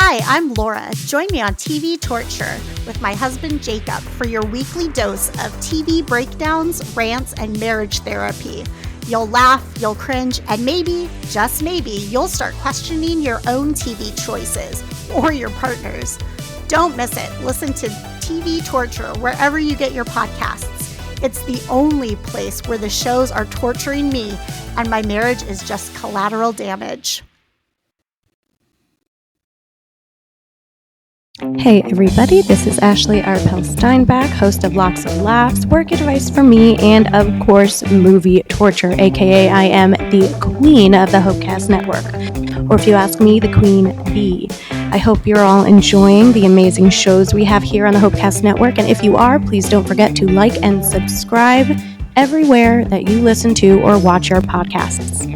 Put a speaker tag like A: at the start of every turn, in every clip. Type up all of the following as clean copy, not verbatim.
A: Hi, I'm Laura. Join me on TV Torture with my husband Jacob for your weekly dose of TV breakdowns, rants, and marriage therapy. You'll laugh, you'll cringe, and maybe, just maybe, you'll start questioning your own TV choices or your partner's. Don't miss it. Listen to TV Torture wherever you get your podcasts. It's the only place where the shows are torturing me and my marriage is just collateral damage.
B: Hey everybody, this is Ashley Arpel Steinbach, host of Locks of Laughs, work advice for me, and of course, movie torture, aka I am the queen of the Hopecast Network, or if you ask me, the queen bee. I hope you're all enjoying the amazing shows we have here on the Hopecast Network, and if you are, please don't forget to like and subscribe everywhere that you listen to or watch your podcasts.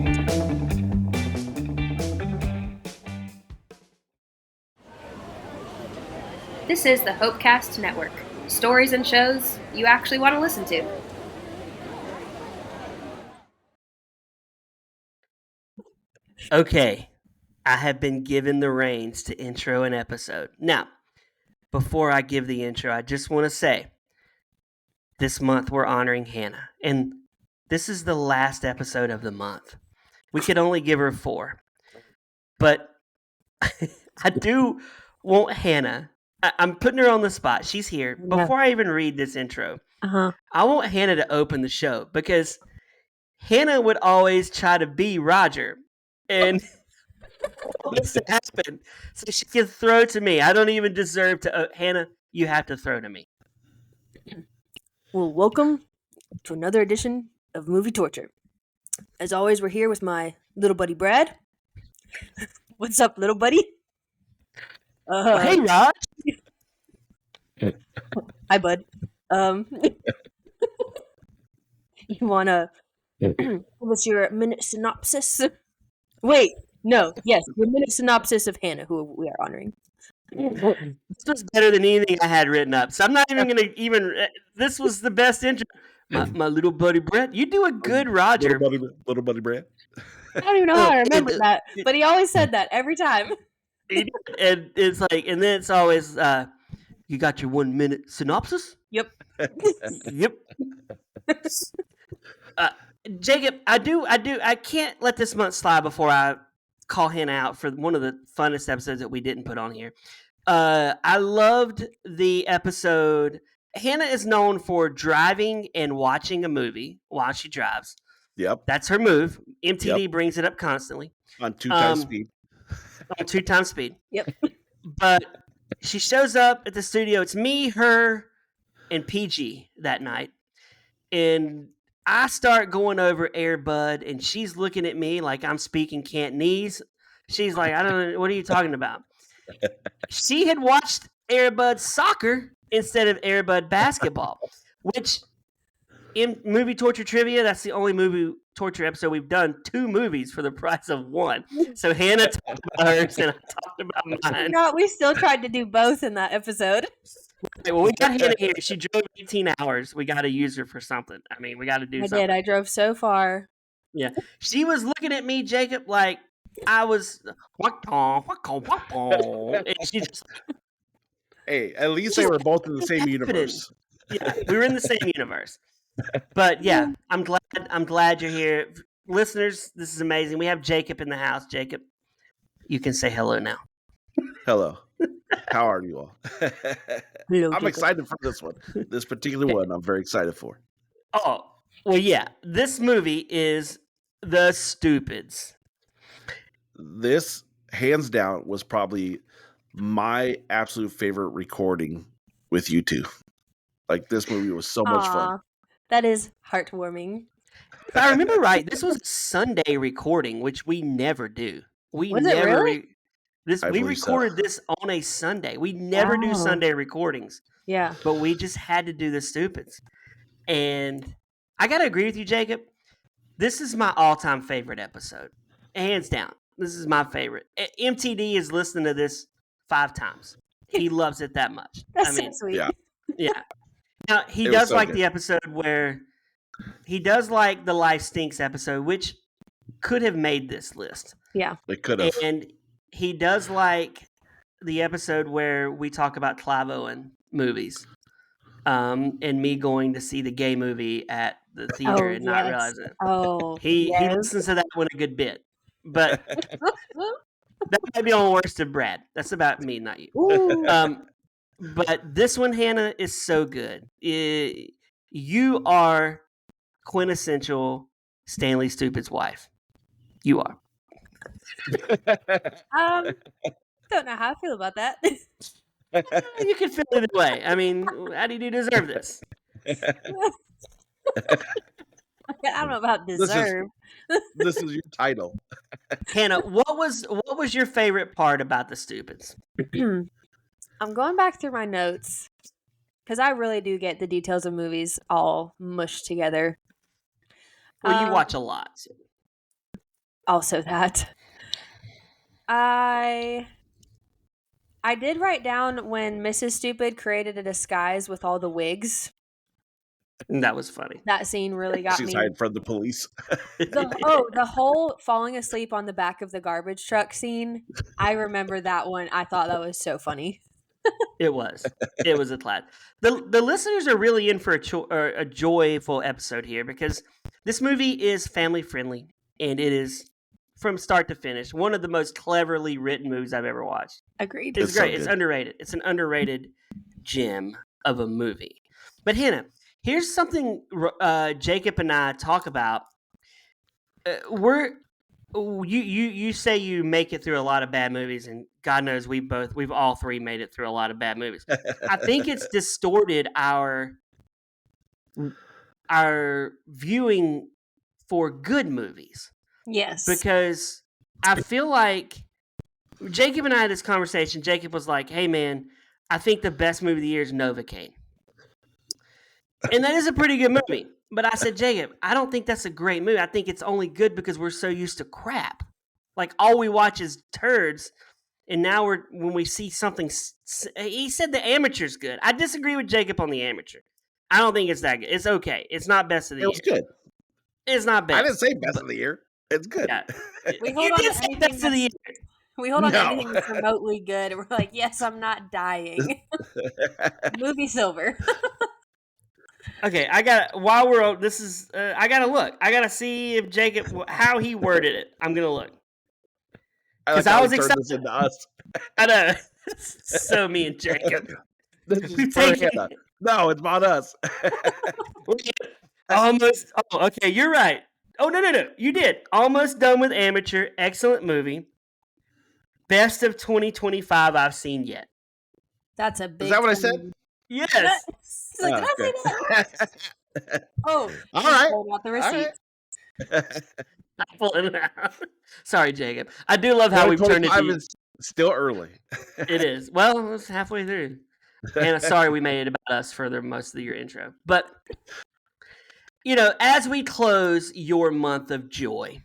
C: This is the Hopecast Network. Stories and shows you actually want to listen to.
D: Okay, I have been given the reins to intro an episode. Now, before I give the intro, I just want to say this month we're honoring Hannah, and this is the last episode of the month. We could only give her 4, but I do want Hannah. I'm putting her on the spot. She's here. Before I even read this intro, I want Hannah to open the show because Hannah would always try to be Roger. And this happened. So she can throw to me. I don't even deserve to. Hannah, you have to throw to me.
E: Well, welcome to another edition of Movie Torture. As always, we're here with my little buddy Brad. What's up, little buddy?
D: Hey, Raj.
E: Hi, bud. You wanna give us your minute synopsis? Wait, no, yes, your minute synopsis of Hannah, who we are honoring.
D: This was better than anything I had written up, so I'm not even going to even. This was the best intro. My little buddy Brett, you do a good Roger.
F: Little buddy Brett.
E: I don't even know how I remember that, but he always said that every time.
D: And it's like, and then it's always, you got your 1 minute synopsis?
E: Yep.
D: Yep. Jacob, I can't let this month slide before I call Hannah out for one of the funnest episodes that we didn't put on here. I loved the episode. Hannah is known for driving and watching a movie while she drives.
F: Yep.
D: That's her move. MTV brings it up constantly.
F: On 2 times speed.
D: On 2 times speed.
E: Yep.
D: But she shows up at the studio. It's me, her, and PG that night. And I start going over Airbud, and she's looking at me like I'm speaking Cantonese. She's like, I don't know, what are you talking about? She had watched Airbud soccer instead of Airbud basketball, which in movie torture trivia, that's the only movie torture episode we've done 2 movies for the price of 1. So Hannah talked about hers, and I talked about mine.
E: No, we still tried to do both in that episode.
D: Okay, well, we got Hannah here. She drove 18 hours. We got to use her for something. I mean, we got to do something.
E: I did. I drove so far.
D: Yeah. She was looking at me, Jacob, like I was. And she just.
F: Hey, at least they were both in the same universe.
D: Yeah, we were in the same universe. But yeah, I'm glad you're here. Listeners, this is amazing. We have Jacob in the house. Jacob, you can say hello now.
F: Hello. How are you all?
E: Hello,
F: I'm excited for this one. This particular one I'm very excited for.
D: Oh, well, yeah. This movie is The Stupids.
F: This, hands down, was probably my absolute favorite recording with you two. Like, this movie was so much fun.
E: That is heartwarming.
D: If I remember right, this was a Sunday recording, which we never do. We
E: Was
D: never
E: it really?
D: we recorded this on a Sunday. We never do Sunday recordings.
E: Yeah.
D: But we just had to do The Stupids. And I got to agree with you, Jacob. This is my all-time favorite episode. Hands down. This is my favorite. MTD is listening to this 5 times. He loves it that much.
E: That's so sweet.
D: Yeah. Now, he
F: It
D: does
F: was so
D: like
F: good.
D: the episode where he does like the Life Stinks episode, which could have made this list.
E: Yeah.
F: They could have.
D: And he does like the episode where we talk about Clive Owen movies, and me going to see the gay movie at the theater and not realizing it.
E: Oh,
D: He
E: yes.
D: listens to that one a good bit, but that might be on worst of Brad. That's about me, not you.
E: Ooh.
D: But this one, Hannah, is so good. You are quintessential Stanley Stupid's wife. You are.
E: Don't know how I feel about that.
D: You can feel either way. I mean, how do you deserve this?
E: I don't know about deserve.
F: This is your title.
D: Hannah, what was your favorite part about the Stupids?
E: I'm going back through my notes because I really do get the details of movies all mushed together.
D: Well, you watch a lot. So.
E: Also that. I did write down when Mrs. Stupid created a disguise with all the wigs.
D: That was funny.
E: That scene really got me.
F: She's hiding from the police.
E: The whole falling asleep on the back of the garbage truck scene. I remember that one. I thought that was so funny.
D: It was a class. The listeners are really in for a joyful episode here because this movie is family friendly and it is from start to finish one of the most cleverly written movies I've ever watched.
E: Agreed.
D: It's great.
F: So
D: it's underrated. It's an underrated gem of a movie. But Hannah, here's something Jacob and I talk about. You say you make it through a lot of bad movies, and God knows we've all three made it through a lot of bad movies. I think it's distorted our viewing for good movies.
E: Yes.
D: Because I feel like Jacob and I had this conversation. Jacob was like, "Hey man, I think the best movie of the year is Novocaine." And that is a pretty good movie. But I said, Jacob, I don't think that's a great movie. I think it's only good because we're so used to crap. Like, all we watch is turds. And now when we see something... He said The Amateur's good. I disagree with Jacob on The Amateur. I don't think it's that good. It's okay. It's not best of the year.
F: It was good.
D: It's not best.
F: I didn't say best of the year. It's good.
D: Yeah.
E: We hold on to anything
D: best of the year.
E: We hold on to anything that's remotely good. And we're like, yes, I'm not dying. Movie silver.
D: Okay, I gotta look. I gotta see if Jacob, how he worded it. I'm gonna look. Because I was excited.
F: This into us.
D: I know. So me and Jacob.
F: This is for Hannah. No, it's about us.
D: Almost. Oh, okay, you're right. Oh, no. You did. Almost done with Amateur. Excellent movie. Best of 2025 I've seen yet.
E: That's a big...
F: Is that what I said?
D: Yes.
E: Like, did I say that? Oh,
F: all right.
E: Out the receipt.
D: I'm pulling it out. Sorry, Jacob. I do love how we've turned it.
F: Is still early.
D: It is. Well, it's halfway through. And sorry we made it about us for the most of your intro. But, as we close your month of joy,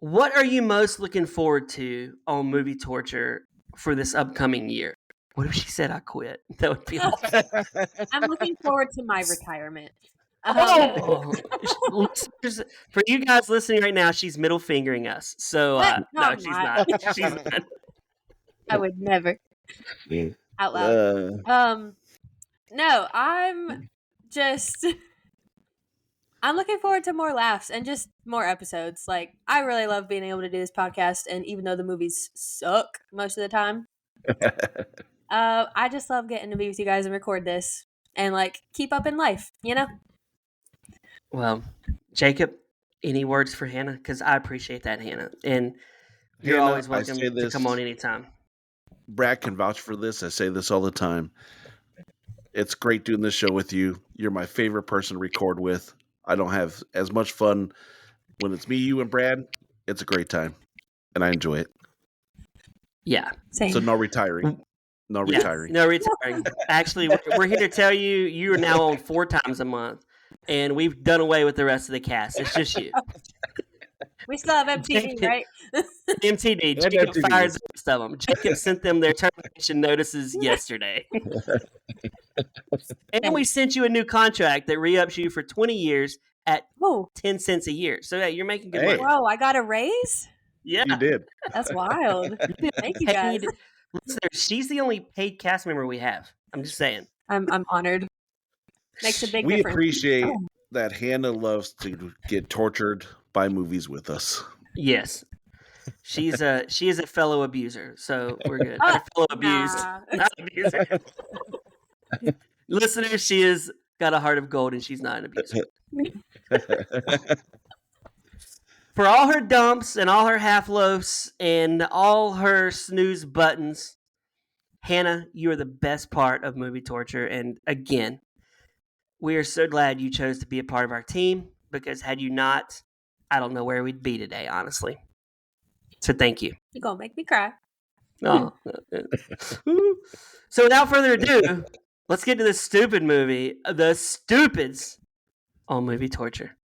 D: what are you most looking forward to on Movie Torture for this upcoming year? What if she said I quit? That would be awesome.
E: I'm looking forward to my retirement.
D: For you guys listening right now, she's middle fingering us. So no, she's not. She's not.
E: I would never. Out loud. No, I'm looking forward to more laughs and just more episodes. Like, I really love being able to do this podcast, and even though the movies suck most of the time, I just love getting to be with you guys and record this and keep up in life,
D: Well, Jacob, any words for Hannah? Because I appreciate that, Hannah, and you're
F: Hannah,
D: always welcome to come on anytime.
F: Brad can vouch for this. I say this all the time. It's great doing this show with you. You're my favorite person to record with. I don't have as much fun when it's me, you, and Brad. It's a great time, and I enjoy it.
D: Yeah.
E: Same.
F: So no retiring. No retiring.
D: No retiring. Actually, we're here to tell you are now on 4 times a month, and we've done away with the rest of the cast. It's just you.
E: We still have MTV, right?
D: MTV. Jacob fired the rest of them. Jacob sent them their termination notices yesterday. And we sent you a new contract that re-ups you for 20 years at 10 cents a year. So you're making good money.
E: Whoa, I got a raise?
D: Yeah.
F: You did.
E: That's wild. Thank you, guys.
D: Listeners, she's the only paid cast member we have. I'm just saying.
E: I'm honored. Makes a big
F: We
E: difference.
F: appreciate that Hannah loves to get tortured by movies with us.
D: Yes. She is a fellow abuser, so we're good.
E: Ah,
D: Or fellow abused,
E: nah.
D: not abuser. Listeners, she has got a heart of gold, and she's not an abuser. For all her dumps and all her half loafs and all her snooze buttons, Hannah, you are the best part of Movie Torture. And again, we are so glad you chose to be a part of our team, because had you not, I don't know where we'd be today, honestly. So thank you.
E: You're gonna make me cry.
D: Oh. So without further ado, let's get to this stupid movie, The Stupids, on Movie Torture.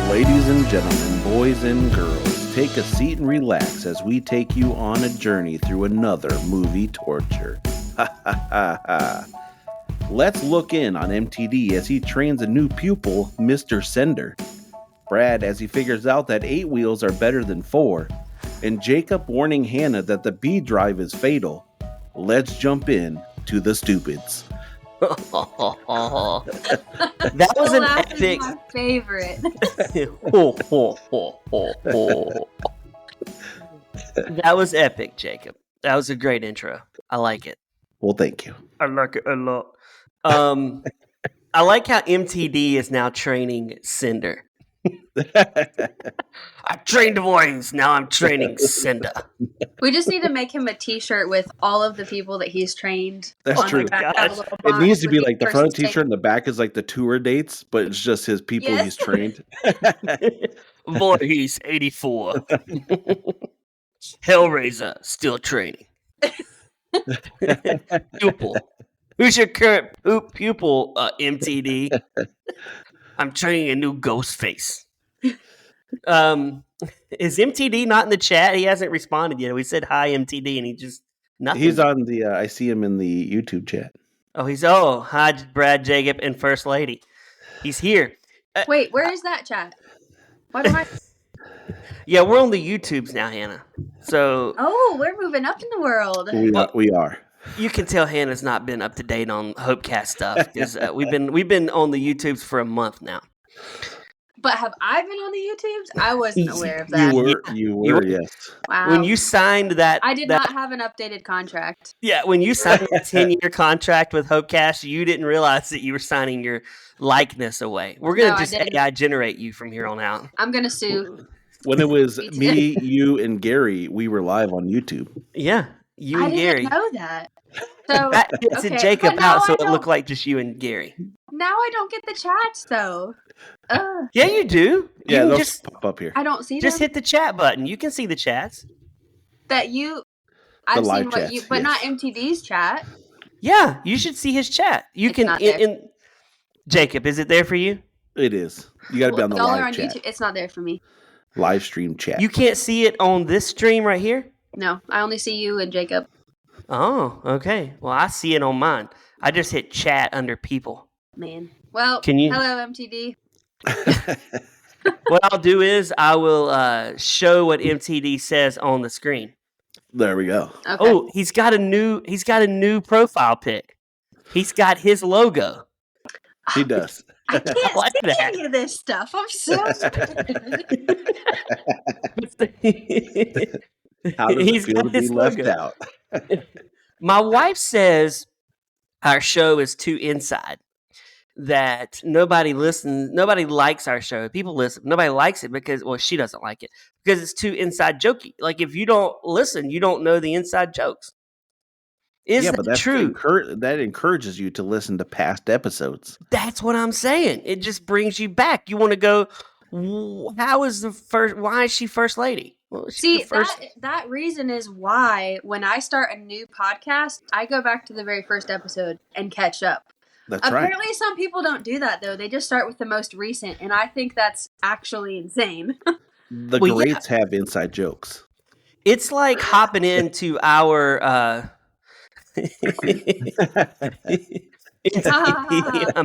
F: Ladies and gentlemen, boys and girls, take a seat and relax as we take you on a journey through another movie torture. Ha ha ha ha. Let's look in on MTD as he trains a new pupil, Mr. Sender. Brad as he figures out that 8 wheels are better than 4. And Jacob warning Hannah that the B drive is fatal. Let's jump in to The Stupids.
D: That was an
C: Laugh is
D: epic.
C: my favorite.
D: That was epic, Jacob. That was a great intro. I like it.
F: Well, thank you.
D: I like it a lot. I like how MTD is now training Cinder. I trained boys, now I'm training Cinder.
C: We just need to make him a T-shirt with all of the people that he's trained.
F: That's
C: on
F: true.
C: The back,
D: Gosh.
C: a little
F: It
C: box
F: needs to
C: with
F: be
C: each
F: like the front
C: person's
F: T-shirt and the back is like the tour dates, but it's just his people
C: Yes.
F: he's trained.
D: Boy, he's 84. Hellraiser, still training. Pupil. Who's your current pupil, MTD? I'm training a new ghost face. Is MTD not in the chat? He hasn't responded yet. We said hi, MTD, and he just nothing.
F: He's on the. I see him in the YouTube chat.
D: Oh, hi, Brad, Jacob, and First Lady. He's here.
C: Wait, where is that chat? Why do I?
D: Yeah, we're on the YouTubes now, Hannah. So
C: Oh, we're moving up in the world.
F: We are.
D: you can tell Hannah's not been up to date on Hopecast stuff, because we've been on the YouTubes for a month now.
C: But have I been on the YouTubes? I wasn't aware of that.
F: You were, yes.
C: Wow.
D: When you signed that,
C: I did not have an updated contract.
D: Yeah, when you signed a 10-year contract with Hopecast, you didn't realize that you were signing your likeness away. We're gonna
C: No, I
D: just
C: didn't.
D: AI generate you from here on out.
C: I'm gonna sue.
F: When it was
C: Me too.
F: me, you, and Gary, we were live on YouTube.
D: Yeah, you
C: I
D: and
C: didn't
D: Gary.
C: know that. So
D: That gets
C: okay,
D: Jacob
C: but now
D: out, so
C: I
D: it
C: don't-
D: looked like just you and Gary.
C: Now I don't get the chats though. Ugh,
D: Yeah, you do.
F: Yeah,
D: You
F: they'll
D: just
F: pop up here.
C: I don't see
D: just
C: them.
D: hit the chat button. You can see the chats.
C: That you. I've
F: live
C: seen what you,
F: chats,
C: but not
F: yes.
C: MTV's chat.
D: Yeah, you should see his chat. You
C: It's
D: can.
C: not there.
D: Jacob, is it there for you?
F: It is. You got to be on the
C: Y'all are
F: live
C: on
F: chat.
C: YouTube. It's not there for me.
F: Live stream chat.
D: You can't see it on this stream right here.
C: No, I only see you and Jacob.
D: Oh, okay. Well, I see it on mine. I just hit chat under people.
C: Man. Well,
D: Can you-
C: hello MTD.
D: What I'll do is I will show what MTD says on the screen.
F: There we go.
C: Okay.
D: Oh, he's got a new profile pic. He's got his logo.
F: He does.
C: I can't
D: I like
C: see
D: that.
C: any of this stuff. I'm so
F: How does
D: He's
F: it feel
D: got
F: to be
D: his
F: left
D: logo.
F: out?
D: My wife says our show is too inside. That nobody listens, nobody likes our show. People listen, nobody likes it because, well, she doesn't like it because it's too inside jokey. Like if you don't listen, you don't know the inside jokes. Is that
F: But that's
D: true?
F: That encourages you to listen to past episodes.
D: That's what I'm saying. It just brings you back. You want to go, why is she first lady? Well, she's
C: See,
D: the first.
C: that reason is why when I start a new podcast, I go back to the very first episode and catch up.
F: That's right.
C: Apparently, some people don't do that though. They just start with the most recent, and I think that's actually insane.
F: The
D: Well, yeah.
F: greats have inside jokes.
D: It's like hopping into our I'm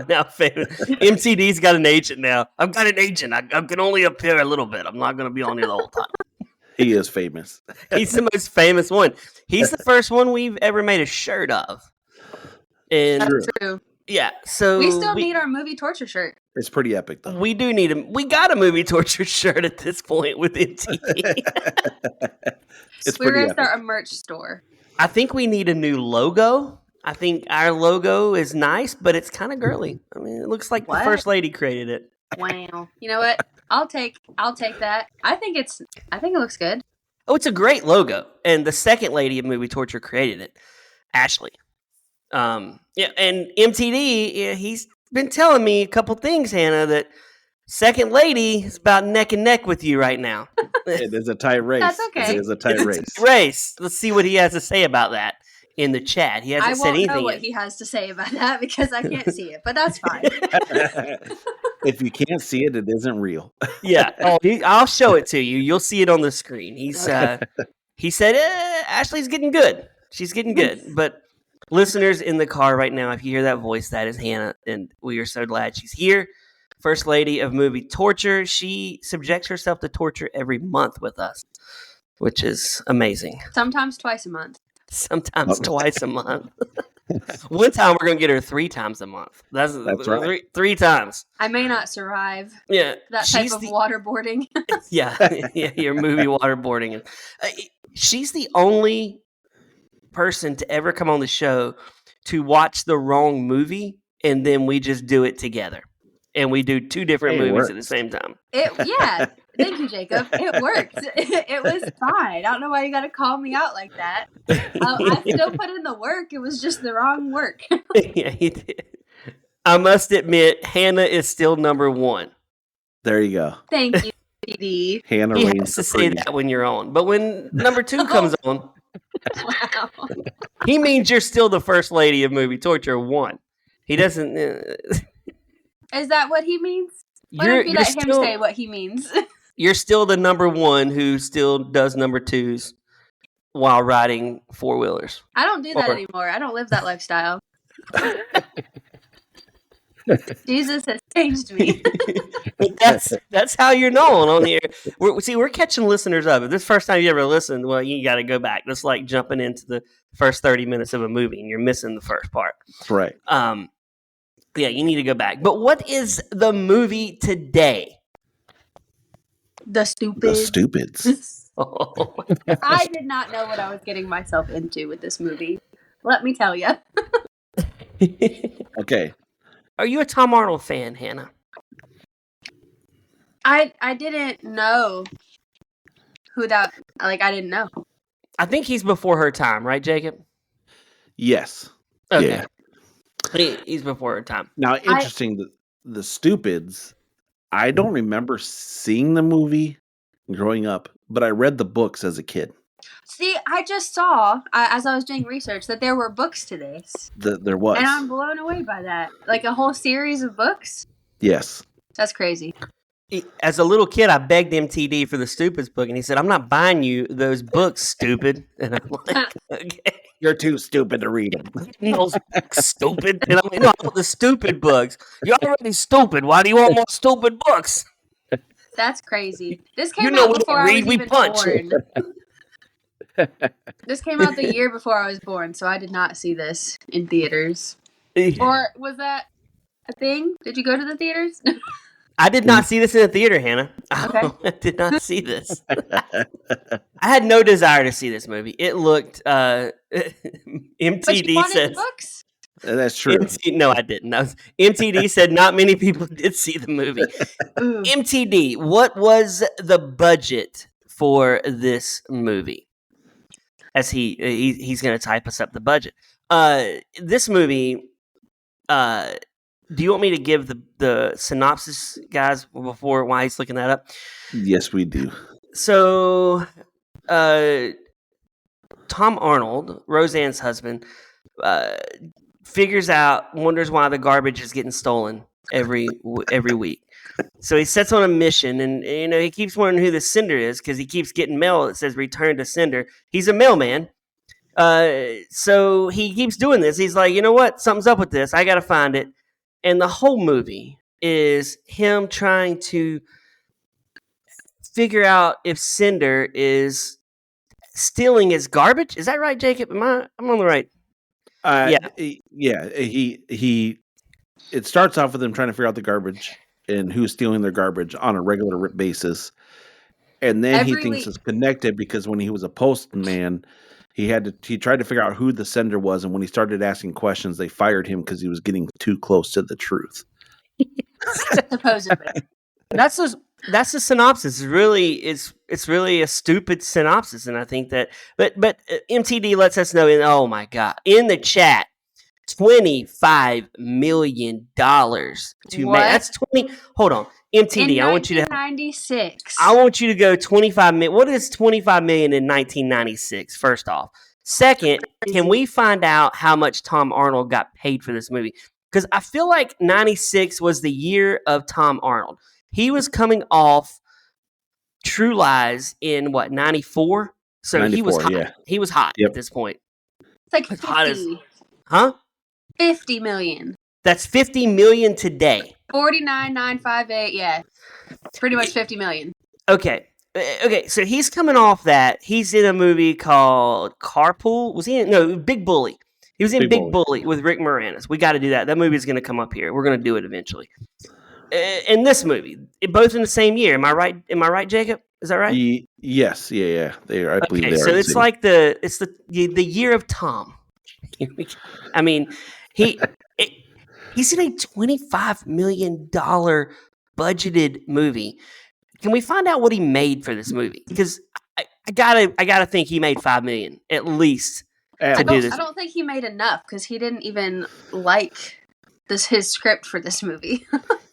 D: now famous. MTD's got an agent now. I've got an agent. I can only appear a little bit. I'm not going to be on here the whole time.
F: He is famous.
D: He's the most famous one. He's the first one we've ever made a shirt of. And
C: That's true.
D: yeah, so
C: We still need our movie torture shirt.
F: It's pretty epic, though.
D: we do need we got a movie torture shirt at this point with MTD.
C: We're going to start a merch store.
D: I think we need a new logo. I think our logo is nice, but it's kind of girly. I mean, it looks like the first lady created it.
C: Wow. You know what? I'll take that. I think it looks good.
D: Oh, it's a great logo. And the second lady of movie torture created it, Ashley. Yeah, and MTD, he's been telling me a couple things, Hannah, that second lady is about neck and neck with you right now.
F: It is a tight race.
C: That's okay.
F: It is a tight race.
D: Let's see what he has to say about that in the chat. He hasn't said anything.
C: I won't know what he has to say about that because I can't see it, but that's fine.
F: If you can't see it, it isn't real.
D: Yeah. I'll show it to you. You'll see it on the screen. He said, Ashley's getting good. She's getting good. But listeners in the car right now, if you hear that voice, that is Hannah, and we are so glad she's here. First lady of movie torture. She subjects herself to torture every month with us, which is amazing.
C: Sometimes twice a month.
D: Sometimes twice a month. One time we're going to get her 3 times a month. That's right. Three times.
C: I may not survive
D: that
C: type of waterboarding.
D: Yeah, your movie waterboarding. She's the only person to ever come on the show to watch the wrong movie, and then we just do it together. And we do 2 different movies at the same time.
C: Thank you, Jacob. It worked. It was fine. I don't know why you got to call me out like that. I still put in the work. It was just the wrong work.
D: Yeah, he did. I must admit, Hannah is still number 1.
F: There you go.
C: Thank you, PD.
F: Hannah
D: he
F: reigns
D: has to say that when you're on. But when number 2 comes on,
C: wow.
D: He means you're still the first lady of movie torture 1. He doesn't...
C: Is that what he means? Why don't you let him say what he means?
D: You're still the number 1 who still does number 2s while riding 4-wheelers.
C: I don't do that anymore. I don't live that lifestyle. Jesus has changed me.
D: That's how you're known on here. We're catching listeners up. If this is the first time you ever listened, well, you got to go back. That's like jumping into the first 30 minutes of a movie and you're missing the first part.
F: Right.
D: Yeah, you need to go back. But what is the movie today?
C: The Stupids.
F: The Stupids.
D: Oh.
C: I did not know what I was getting myself into with this movie. Let me tell you.
F: Okay.
D: Are you a Tom Arnold fan, Hannah?
C: I didn't know who that. Like, I didn't know.
D: I think he's before her time, right, Jacob?
F: Yes.
D: Okay.
F: Yeah.
D: He's before her time.
F: Now, interesting, the Stupids, I don't remember seeing the movie growing up, but I read the books as a kid.
C: See, I just saw, as I was doing research, that there were books to this.
F: There was.
C: And I'm blown away by that. Like a whole series of books?
F: Yes.
C: That's crazy.
D: As a little kid, I begged MTD for the Stupids book, and he said, "I'm not buying you those books, stupid." And I'm like, "Okay,
F: you're too stupid to read them."
D: Those stupid. And I'm like, "No, I want the stupid books. You're already stupid. Why do you want more stupid books?"
C: That's crazy. This came out before I was even born. This came out the year before I was born, so I did not see this in theaters. Or was that a thing? Did you go to the theaters?
D: I did not see this in the theater, Hannah.
C: Okay.
D: I did not see this. I had no desire to see this movie. It looked MTD
C: but you wanted
D: says
C: the books?
F: That's true.
D: No, I didn't. MTD said not many people did see the movie. MTD, what was the budget for this movie? As he's going to type us up the budget. This movie. Do you want me to give the synopsis, guys, before while he's looking that up?
F: Yes, we do.
D: So, Tom Arnold, Roseanne's husband, wonders why the garbage is getting stolen every week. So he sets on a mission, and he keeps wondering who the sender is because he keeps getting mail that says "Return to sender." He's a mailman. So he keeps doing this. He's like, you know what? Something's up with this. I got to find it. And the whole movie is him trying to figure out if Cinder is stealing his garbage. Is that right, Jacob? I'm on the right?
F: He. It starts off with him trying to figure out the garbage and who's stealing their garbage on a regular basis, and then he thinks it's connected because when he was a postman, he tried to figure out who the sender was, and when he started asking questions, they fired him because he was getting too close to the truth.
C: Supposedly.
D: That's the synopsis. It's really a stupid synopsis, and I think that. But MTD lets us know. Oh my god! In the chat, $25 million to make. That's 20. Hold on, MTD.
C: In
D: I want you to.
C: 1996.
D: I want you to go 25 million. What is 25 million in 1996? First off, second, can we find out how much Tom Arnold got paid for this movie? Because I feel like 96 was the year of Tom Arnold. He was coming off True Lies in 94? So
F: 94,
D: he was hot.
F: Yeah.
D: He was hot at this point.
C: It's like 50.
D: Huh?
C: 50 million.
D: That's 50 million today.
C: 49,958. Yeah. Pretty much 50 million.
D: Okay. So he's coming off that. He's in a movie called Carpool. Was he in? No, Big Bully. He was in Big Bully with Rick Moranis. We got to do that. That movie is going to come up here. We're going to do it eventually. In this movie, both in the same year. Am I right, Jacob? Is that right?
F: Yes. Yeah. They are. I believe they are.
D: So it's like the year of Tom. I mean, he's in a $25 million budgeted movie. Can we find out what he made for this movie? Because I gotta think he made $5 million at least.
C: I don't think he made enough because he didn't even like his script for this movie.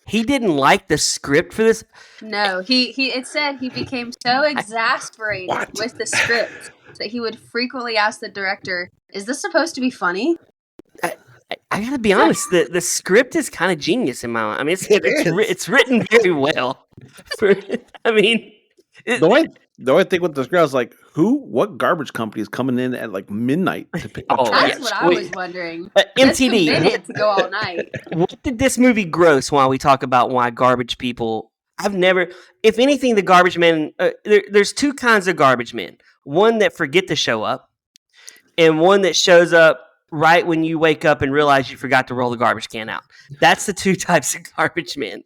D: He didn't like the script for this?
C: No, it said he became so exasperated with the script that he would frequently ask the director, "Is this supposed to be funny?"
D: I gotta be honest, the script is kind of genius in my mind. I mean, it's written very well.
F: The only thing with the script is like, what garbage company is coming in at like midnight to pick up trash?
C: That's what I was wondering.
D: MTD,
C: to go all night.
D: What did this movie gross while we talk about why garbage people... if anything, the garbage men... there's two kinds of garbage men. One that forget to show up, and one that shows up right when you wake up and realize you forgot to roll the garbage can out. That's the two types of garbage men.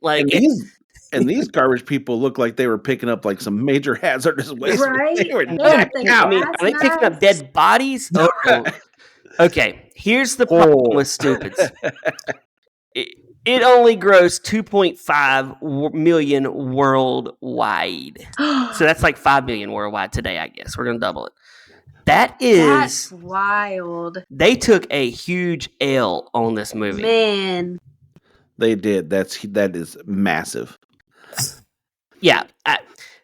F: And these garbage people look like they were picking up like some major hazardous waste.
C: Right?
F: They were
D: are they picking up dead bodies? Oh. Okay, here's the problem with stupids. It only grossed 2.5 million worldwide. So that's like 5 million worldwide today, I guess. We're going to double it. That's
C: wild.
D: They took a huge L on this movie.
C: Man.
F: They did. That is massive.
D: Yeah.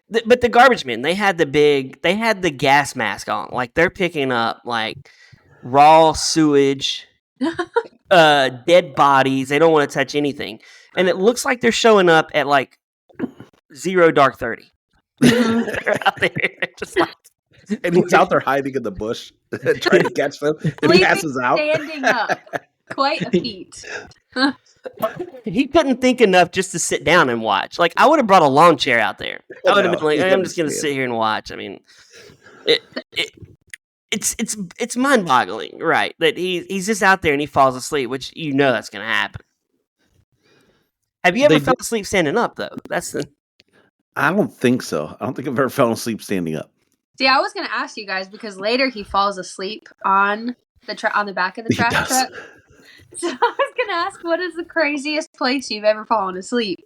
D: But the garbage men, they had the gas mask on. Like they're picking up like raw sewage, dead bodies. They don't want to touch anything. And it looks like they're showing up at like 0 dark 30. They're out there just like...
F: And he's out there hiding in the bush trying to catch them. And he passes out.
C: Standing up. Quite a feat.
D: He couldn't think enough just to sit down and watch. Like, I would have brought a lawn chair out there. I would have been like, I'm just going to sit here and watch. I mean, it's mind-boggling, right? That he's just out there and he falls asleep, which you know that's going to happen. Have you ever fell asleep standing up, though?
F: I don't think so. I don't think I've ever fallen asleep standing up.
C: See, I was going to ask you guys because later he falls asleep on the back of the trash truck. So I was going to ask, what is the craziest place you've ever fallen asleep?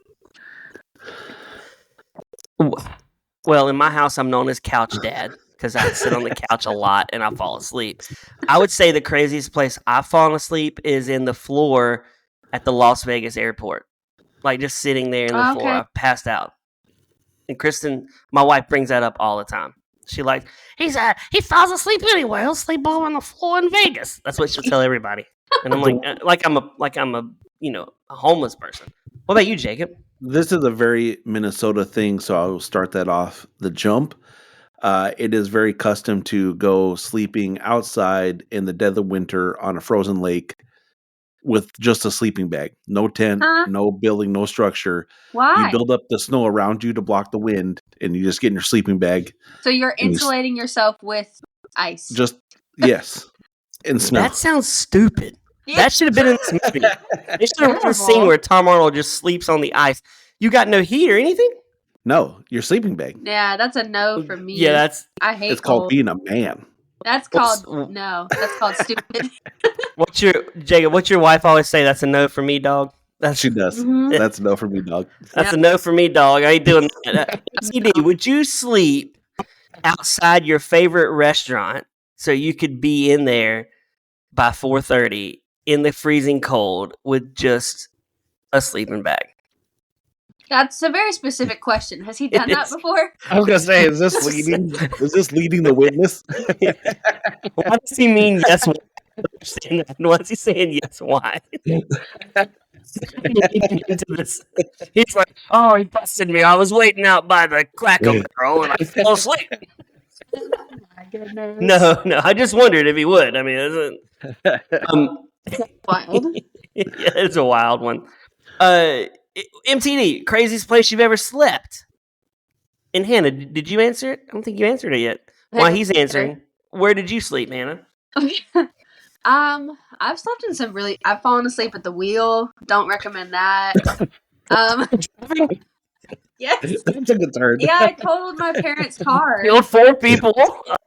D: Well, in my house, I'm known as Couch Dad because I sit on the couch a lot and I fall asleep. I would say the craziest place I've fallen asleep is in the floor at the Las Vegas airport. Like just sitting there in the floor. I've passed out. And Kristen, my wife, brings that up all the time. She he falls asleep anywhere. He'll sleep on the floor in Vegas. That's what she'll tell everybody. And I'm like I'm a homeless person. What about you, Jacob?
F: This is a very Minnesota thing, so I'll start that off the jump. it is very custom to go sleeping outside in the dead of winter on a frozen lake with just a sleeping bag. No tent, no building, no structure.
C: Why?
F: You build up the snow around you to block the wind, and you just get in your sleeping bag.
C: So you're insulating yourself with ice.
F: Yes. And snow.
D: That sounds stupid. That should have been in this movie. They should have done a scene where Tom Arnold just sleeps on the ice. You got no heat or anything?
F: No, your sleeping bag.
C: Yeah, that's a no for me.
D: Yeah,
C: I hate
F: it's called being a man.
C: That's called that's called stupid.
D: What's your wife always say? That's a no for me, dog.
F: She does. Mm-hmm. That's a no for me, dog.
D: That's a no for me, dog. I ain't doing that. CD, would you sleep outside your favorite restaurant so you could be in there by 4:30 in the freezing cold with just a sleeping bag?
C: That's a very specific question. Has he done that before?
F: I was gonna say, is this leading the witness?
D: Why does he mean yes? Why is he saying yes? Why? He's like, oh, he busted me. I was waiting out by the Cracker Barrel and I fell asleep. No, I just wondered if he would. I mean,
C: wild.
D: Yeah, it's a wild one. MTD, craziest place you've ever slept. And Hannah, did you answer it? I don't think you answered it yet. While he's answering, where did you sleep, Hannah?
C: I've slept in some I've fallen asleep at the wheel. Don't recommend that. Yes.
F: That's a good turn.
C: Yeah, I totaled my parents' car.
D: Killed 4 people.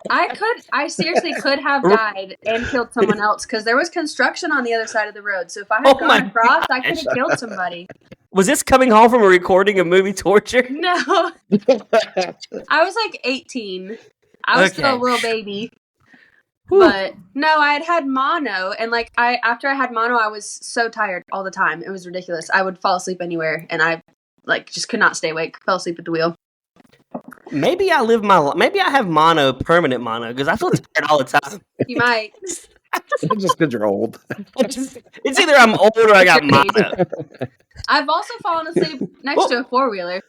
C: I seriously could have died and killed someone else because there was construction on the other side of the road. So if I had gone across, I could have killed somebody.
D: Was this coming home from a recording of movie torture?
C: No. I was like 18. I was still a little baby. But no, I had mono, and after I had mono, I was so tired all the time. It was ridiculous. I would fall asleep anywhere, and I just could not stay awake. Fell asleep at the wheel.
D: Maybe I have mono, permanent mono, because I feel tired all the time.
C: You might.
F: Just because you're old.
D: It's either I'm old or I got mono.
C: I've also fallen asleep next to a 4-wheeler.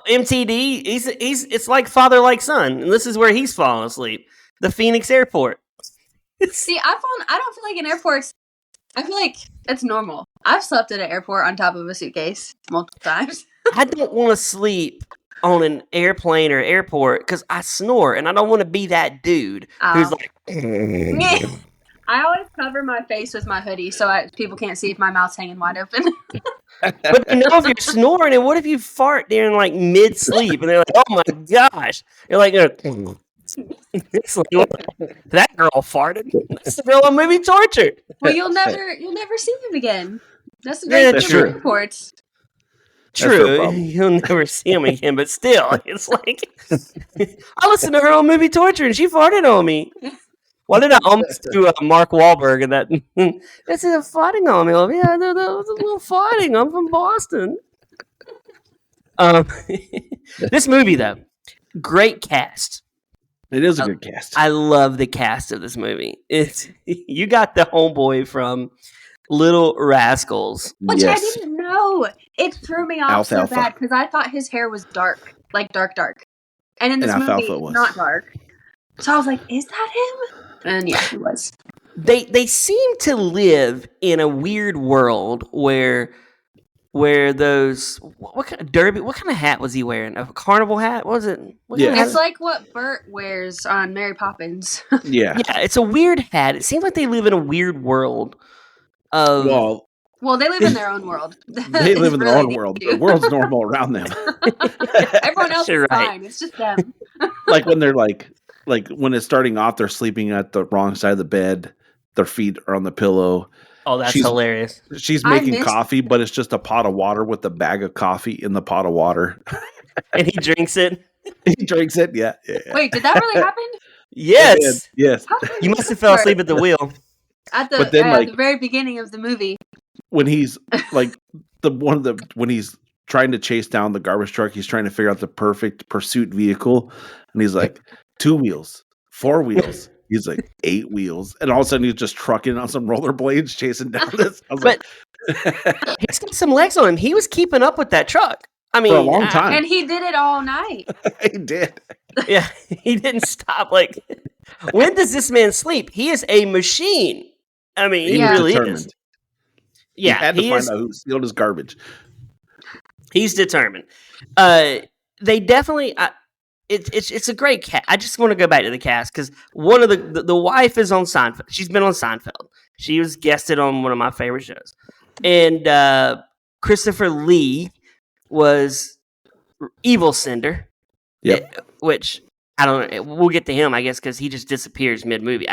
D: MTD, it's like father like son, and this is where he's falling asleep. The Phoenix Airport.
C: See, I don't feel like in airports. I feel like it's normal. I've slept at an airport on top of a suitcase multiple times.
D: I don't want to sleep on an airplane or airport because I snore, and I don't want to be that dude who's like.
C: I always cover my face with my hoodie so people can't see if my mouth's hanging wide open.
D: But if you're snoring, and what if you fart during mid sleep, and they're like, "Oh my gosh!" You're like, that girl farted. That's the girl on movie torture.
C: Well, you'll never see him again. That's the great thing about reports.
D: True, you'll never see him again, but still, it's like I listened to her on movie torture, and she farted on me. Why did I almost do Mark Wahlberg and that? This is a farting on me. Yeah, that was a little farting. I'm from Boston. This movie, though, great cast.
F: It is a good cast.
D: I love the cast of this movie. You got the homeboy from Little Rascals.
C: Which I didn't know. It threw me off so bad because I thought his hair was dark. Like dark. And in this movie, not dark. So I was like, is that him? And yeah, he was.
D: They seem to live in a weird world where those what kind of derby? What kind of hat was he wearing? A carnival hat? What was it?
C: It's like what Bert wears on Mary Poppins.
F: Yeah,
D: it's a weird hat. It seems like they live in a weird world.
C: Well, they live in their own world.
F: They live in their own world. The world's normal around them.
C: Everyone else is fine. It's just them.
F: Like when they're like when it's starting off, they're sleeping at the wrong side of the bed. Their feet are on the pillow.
D: Oh, that's hilarious.
F: She's making coffee, but it's just a pot of water with a bag of coffee in the pot of water.
D: And he drinks it?
F: He drinks it, yeah.
C: Wait, did that really happen?
D: Yes.
F: Yes.
D: You must have fell asleep at the wheel.
C: At the very beginning of the movie.
F: When he's like when he's trying to chase down the garbage truck, he's trying to figure out the perfect pursuit vehicle. And he's like, 2 wheels, 4 wheels. He's like 8 wheels, and all of a sudden he's just trucking on some rollerblades, chasing down this.
D: He's got some legs on him. He was keeping up with that truck. I mean,
F: for a long time.
C: And he did it all night.
F: He did.
D: Yeah, he didn't stop. Like, when does this man sleep? He is a machine. I mean, he really is. Yeah,
F: he had to find out who stealed his garbage.
D: He's determined. They definitely. It's a great cast. I just want to go back to the cast because one of the wife is on Seinfeld. She's been on Seinfeld. She was guested on one of my favorite shows, and Christopher Lee was Evil Cinder.
F: Yep.
D: Which I don't know. We'll get to him, I guess, because he just disappears mid movie.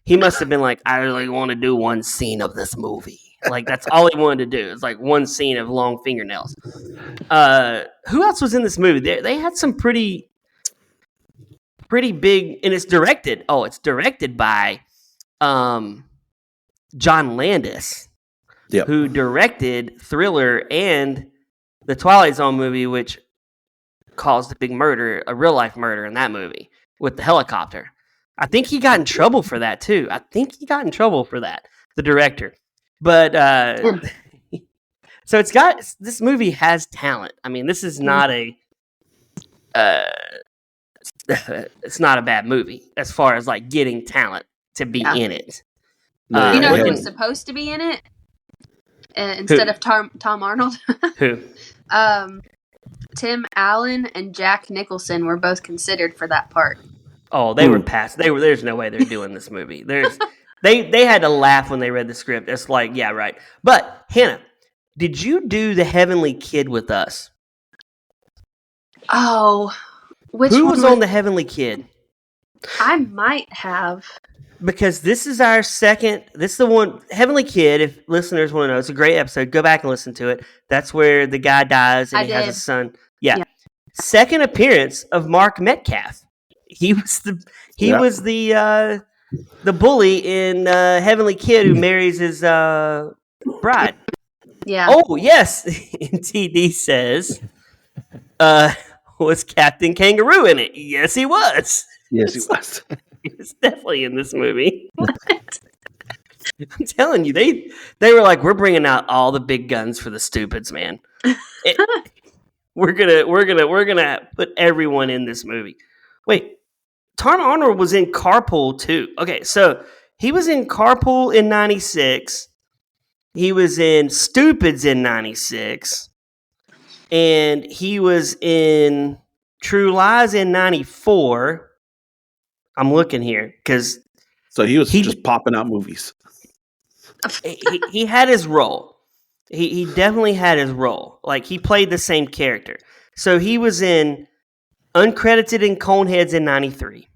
D: He must have been like, I really want to do one scene of this movie. Like, that's all he wanted to do. It's like one scene of long fingernails. Who else was in this movie? They had some pretty big, and it's directed. Oh, it's directed by John Landis, who directed Thriller and the Twilight Zone movie, which caused a big murder, a real life murder in that movie with the helicopter. I think he got in trouble for that too. The director. But so this movie has talent. I mean, this is not it's not a bad movie as far as like getting talent to be in it.
C: You know who was supposed to be in it instead of Tom Arnold?
D: Who?
C: Tim Allen and Jack Nicholson were both considered for that part.
D: Oh, they were passed. There's no way they're doing this movie. They had to laugh when they read the script. It's like, yeah, right. But Hannah, did you do The Heavenly Kid with us?
C: Oh,
D: who was on The Heavenly Kid?
C: I might have.
D: Because this is our second. This is the one, Heavenly Kid. If listeners want to know, it's a great episode. Go back and listen to it. That's where the guy dies and he has a son. Yeah. Second appearance of Mark Metcalf. He was the bully in Heavenly Kid who marries his bride.
C: Yeah.
D: Oh yes, TD says, was Captain Kangaroo in it? Yes, he was.
F: Yes, he was.
D: He was definitely in this movie. What? I'm telling you, they were like, we're bringing out all the big guns for the stupids, man. We're gonna put everyone in this movie. Wait, Tom Arnold was in Carpool too. Okay, so he was in Carpool in '96. He was in Stupids in '96, and he was in True Lies in '94. I'm looking here because
F: he was just popping out movies.
D: He had his role. He definitely had his role. Like, he played the same character. So he was in Uncredited in Coneheads in '93.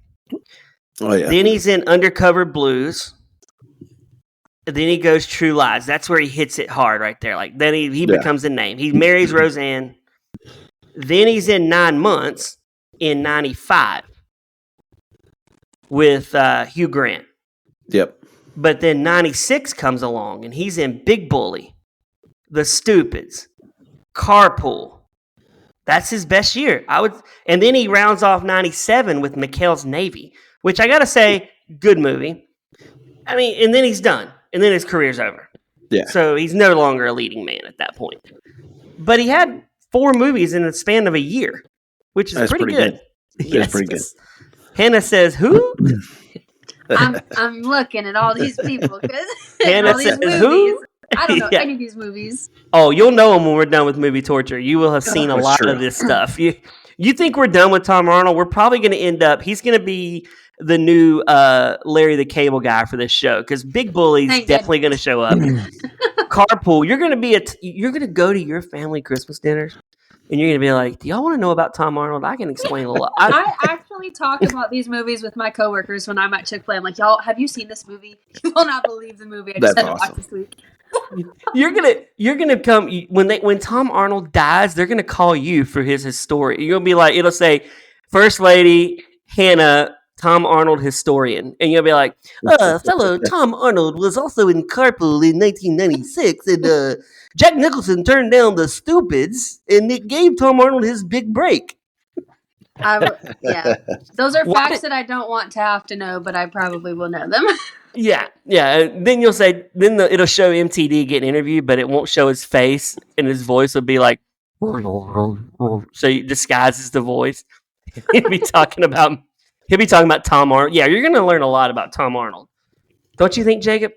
F: Oh yeah.
D: Then he's in Undercover Blues. And then he goes True Lies. That's where he hits it hard right there. Like, then he becomes a name. He marries Roseanne. Then he's in 9 Months in '95 with Hugh Grant.
F: Yep.
D: But then '96 comes along, and he's in Big Bully, The Stupids, Carpool. That's his best year. And then he rounds off '97 with McHale's Navy, which I gotta say, good movie. I mean, and then he's done, and then his career's over.
F: Yeah.
D: So he's no longer a leading man at that point. But he had 4 movies in the span of a year, which is pretty good.
F: That's pretty good.
D: Hannah says, "Who?"
C: I'm looking at all these people because
D: Hannah
C: all these
D: says,
C: movies.
D: "Who?"
C: I don't know any of these movies.
D: Oh, you'll know them when we're done with movie torture. You will have seen a lot of this stuff. You think we're done with Tom Arnold? We're probably going to end up. He's going to be the new Larry the Cable Guy for this show because Big Bully's definitely going to show up. Carpool. You're going to go to your family Christmas dinners. And you're going to be like, do y'all want to know about Tom Arnold? I can explain a lot.
C: I actually talk about these movies with my coworkers when I'm at Chick-fil-A. I'm like, y'all, have you seen this movie? You will not believe the movie I just had to watch this week.
D: You're gonna come when Tom Arnold dies, they're gonna call you for his story. You're gonna be like, it'll say, First Lady Hannah, Tom Arnold historian, and you'll be like, fellow Tom Arnold was also in Carpool in 1996, and Jack Nicholson turned down The Stupids, and it gave Tom Arnold his big break.
C: Yeah, those are facts that I don't want to have to know, but I probably will know them.
D: Yeah. Then you'll say, it'll show MTD getting interviewed, but it won't show his face, and his voice will be like, So he disguises the voice. He'll be talking about Tom Arnold. Yeah, you're going to learn a lot about Tom Arnold. Don't you think, Jacob?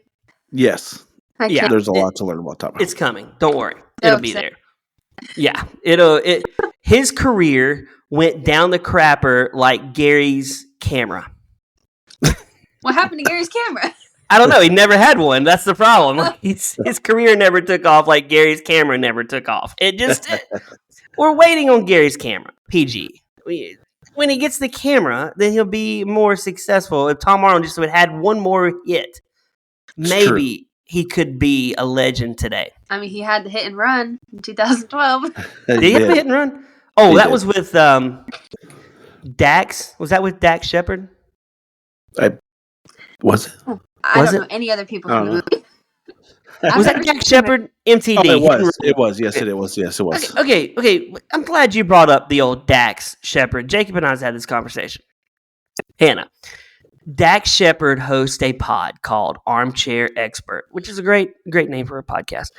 F: Yes.
D: Yeah,
F: There's a lot to learn about Tom Arnold.
D: It's coming. Don't worry. It'll be there. Yeah. His career went down the crapper like Gary's camera.
C: What happened to Gary's camera?
D: I don't know. He never had one. That's the problem. His career never took off like Gary's camera never took off. We're waiting on Gary's camera. PG. When he gets the camera, then he'll be more successful. If Tom Arnold just would have had one more hit, maybe he could be a legend today.
C: I mean, he had the hit and run in 2012.
D: Did he have a hit and run? Oh, that was with Dax. Was that with Dax Shepard?
F: Was it?
C: I don't know any other people from the movie.
D: Was that Dax Shepard? MTD.
F: Oh, it was. Yes, it was. Yes, it was.
D: Okay. I'm glad you brought up the old Dax Shepard. Jacob and I had this conversation. Hannah, Dax Shepard hosts a pod called Armchair Expert, which is a great name for a podcast.